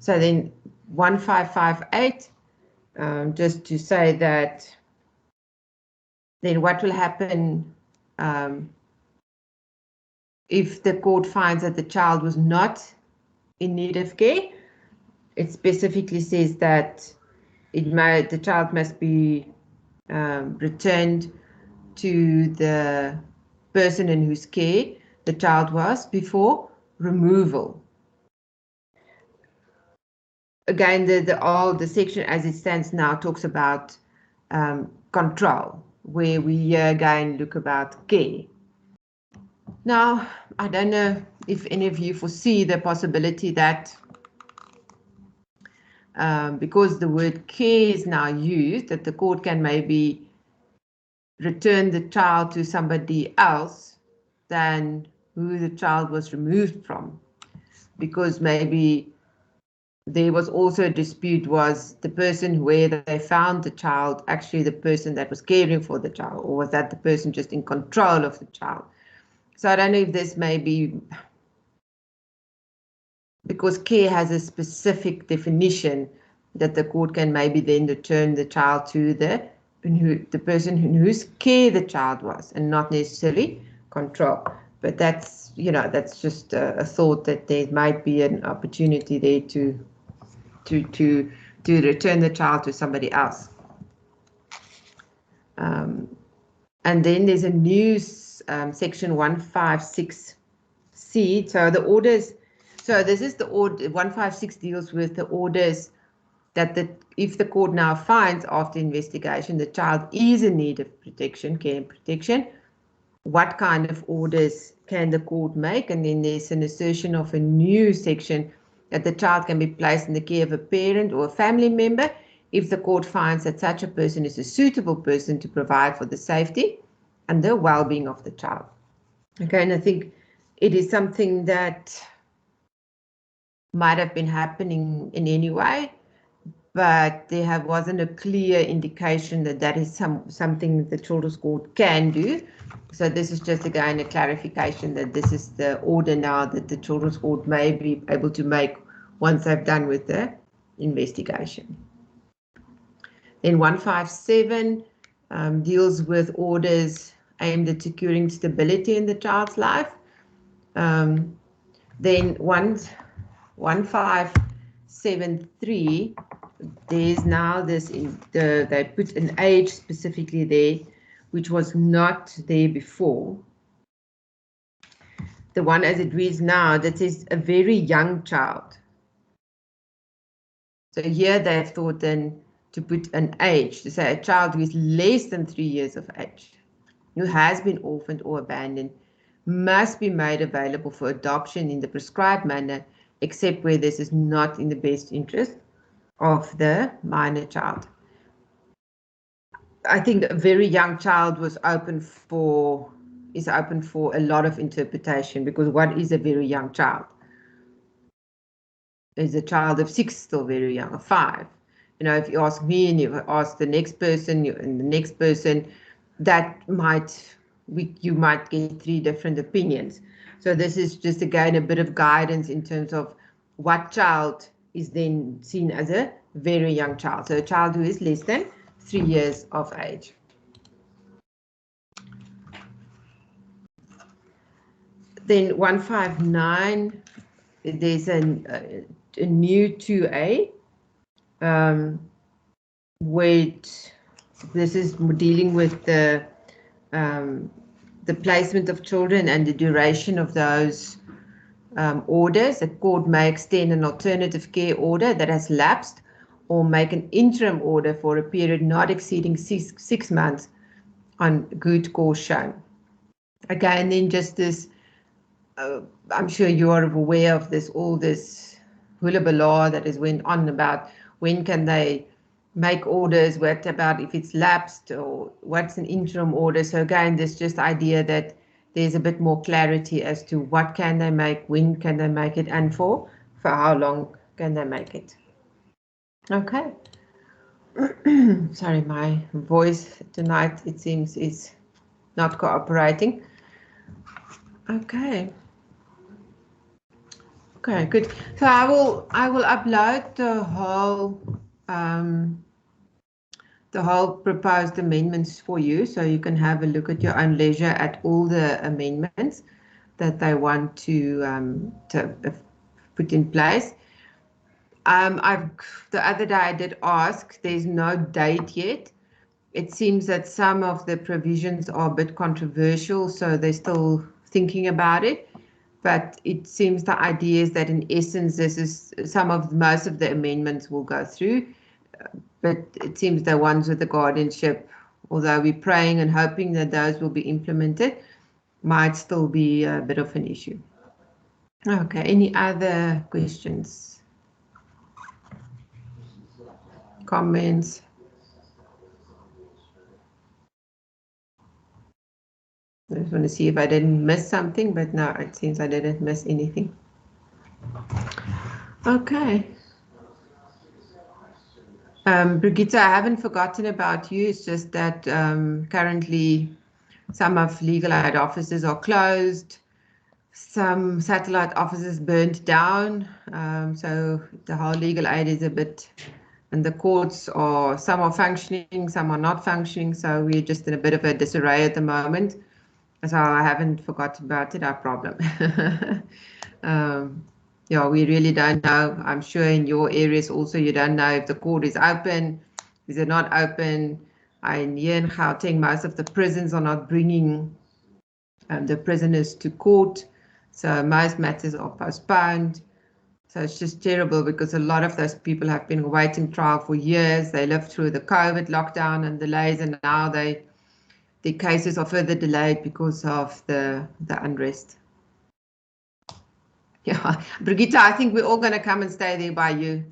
So then 1558, just to say that then what will happen if the court finds that the child was not in need of care. It specifically says that the child must be returned to the person in whose care the child was before removal. Again, the section as it stands now talks about control, where we again look about care. Now, I don't know if any of you foresee the possibility that because the word care is now used, that the court can maybe return the child to somebody else than who the child was removed from, because maybe there was also a dispute, was the person where they found the child actually the person that was caring for the child, or was that the person just in control of the child? So I don't know if this may be, because care has a specific definition, that the court can maybe then return the child to the person in whose care the child was, and not necessarily control. But that's, that's just a thought, that there might be an opportunity there to return the child to somebody else. And then there's a new section 156C. So the orders, so this is the order, 156 deals with the orders that if the court now finds after investigation the child is in need of protection, care and protection, what kind of orders can the court make? And then there's an assertion of a new section that the child can be placed in the care of a parent or a family member if the court finds that such a person is a suitable person to provide for the safety and the well-being of the child. Okay, and I think it is something that might have been happening in any way, but there wasn't a clear indication that that is something the Children's Court can do. So this is just again a clarification that this is the order now that the Children's Court may be able to make once they've done with the investigation. Then 157 deals with orders aimed at securing stability in the child's life. Then 1573, there's now this, they put an age specifically there, which was not there before. The one as it reads now, that says a very young child. So here they've thought then to put an age, to say a child who is less than 3 years of age, who has been orphaned or abandoned, must be made available for adoption in the prescribed manner, except where this is not in the best interest of the minor child. I think a very young child is open for a lot of interpretation, because what is a very young child? Is a child of 6 still very young, or 5? You know, if you ask me and you ask the next person and the next person, you might get 3 different opinions. So this is just again a bit of guidance in terms of what child is then seen as a very young child. So a child who is less than 3 years of age. Then 159, there's a new 2A, which this is dealing with the placement of children and the duration of those orders. The court may extend an alternative care order that has lapsed, or make an interim order for a period not exceeding 6 months on good cause shown. Again, then just this, I'm sure you are aware of this, all this hula that has went on about when can they make orders, what about if it's lapsed, or what's an interim order. So again, there's just idea that there's a bit more clarity as to what can they make, when can they make it, and for how long can they make it. Okay. Sorry, my voice tonight, it seems, is not cooperating. Okay. Okay, good. So I will upload the whole proposed amendments for you, so you can have a look at your own leisure at all the amendments that they want to put in place. The other day I did ask, there's no date yet. It seems that some of the provisions are a bit controversial, so they're still thinking about it. But it seems the idea is that in essence, most of the amendments will go through. But it seems the ones with the guardianship, although we're praying and hoping that those will be implemented, might still be a bit of an issue. Okay, any other questions? Comments? I just want to see if I didn't miss something, but no, it seems I didn't miss anything. Okay. Brigitte, I haven't forgotten about you. It's just that currently some of legal aid offices are closed. Some satellite offices burned down. So the whole legal aid is a bit, and the courts some are functioning, some are not functioning. So we're just in a bit of a disarray at the moment. So I haven't forgotten about it, our problem. Yeah, we really don't know. I'm sure in your areas also you don't know if the court is open, is it not open. Here in Gauteng, most of the prisons are not bringing the prisoners to court. So most matters are postponed. So it's just terrible because a lot of those people have been awaiting trial for years. They lived through the COVID lockdown and delays, and now the cases are further delayed because of the unrest. Yeah, Brigitte, I think we're all going to come and stay there by you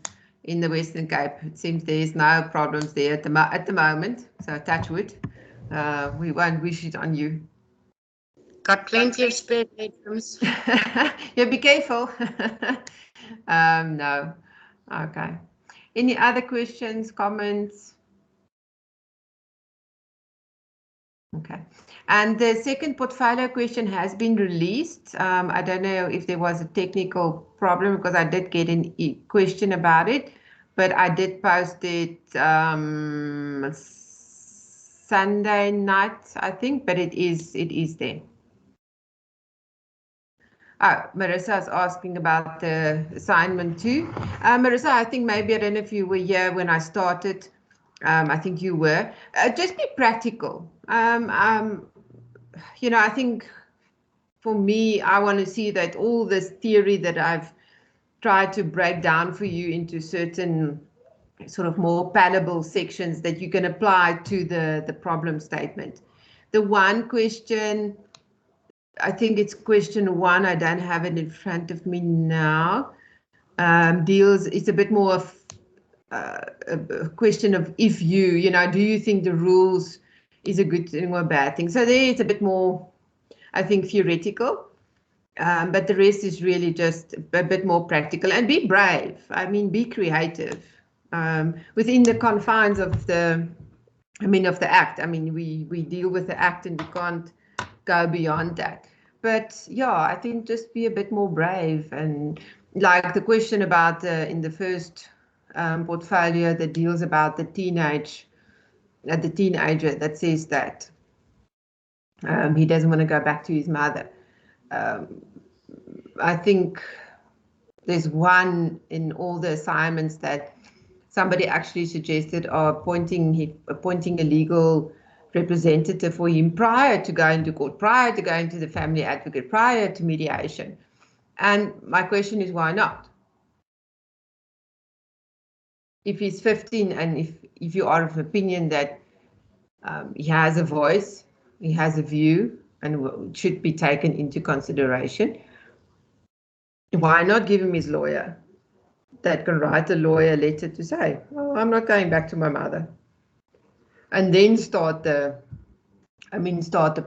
in the Western Cape. It seems there's no problems there at the moment. So touch wood. We won't wish it on you. Got plenty of spare bedrooms. Yeah, be careful. No. Okay. Any other questions, comments? Okay. And the second portfolio question has been released. I don't know if there was a technical problem because I did get a question about it, but I did post it Sunday night, I think, but it is there. Marissa is asking about the assignment too. Marissa, I think maybe, I don't know if you were here when I started. I think you were. Just be practical. You know, I think for me, I want to see that all this theory that I've tried to break down for you into certain sort of more palatable sections that you can apply to the problem statement. The one question, I think it's question 1, I don't have it in front of me now, it's a bit more of a question of if you know, do you think the rules is a good thing or a bad thing? So there it's a bit more, I think, theoretical, but the rest is really just a bit more practical. And be brave. I mean, be creative within the confines of the Act. I mean, we deal with the Act and we can't go beyond that. But yeah, I think just be a bit more brave. And like the question about in the first portfolio that deals about the teenager that says that he doesn't want to go back to his mother. I think there's one in all the assignments that somebody actually suggested appointing a legal representative for him prior to going to court, prior to going to the family advocate, prior to mediation. And my question is, why not? If he's 15 and if you are of opinion that he has a voice, he has a view, and should be taken into consideration, why not give him his lawyer that can write a lawyer letter to say, oh, I'm not going back to my mother, and then start the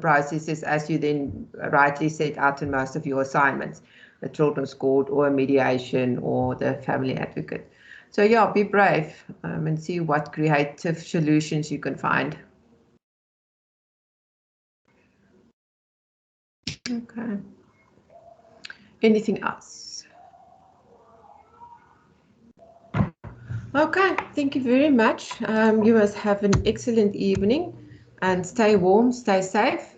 processes as you then rightly set out in most of your assignments, the children's court or a mediation or the family advocate. So yeah, be brave and see what creative solutions you can find. Okay. Anything else? Okay, thank you very much. You must have an excellent evening and stay warm, stay safe.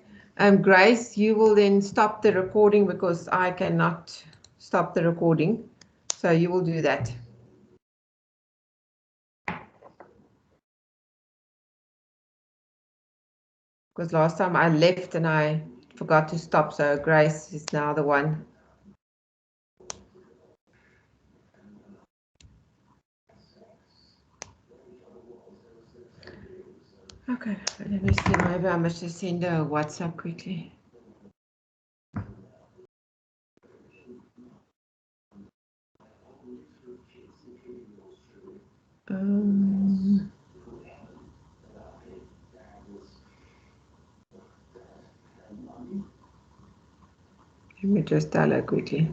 Grace, you will then stop the recording because I cannot stop the recording. So you will do that. Because last time I left and I forgot to stop, so Grace is now the one. Okay, let me see, maybe I must just send a WhatsApp quickly. Let me just tell her quickly.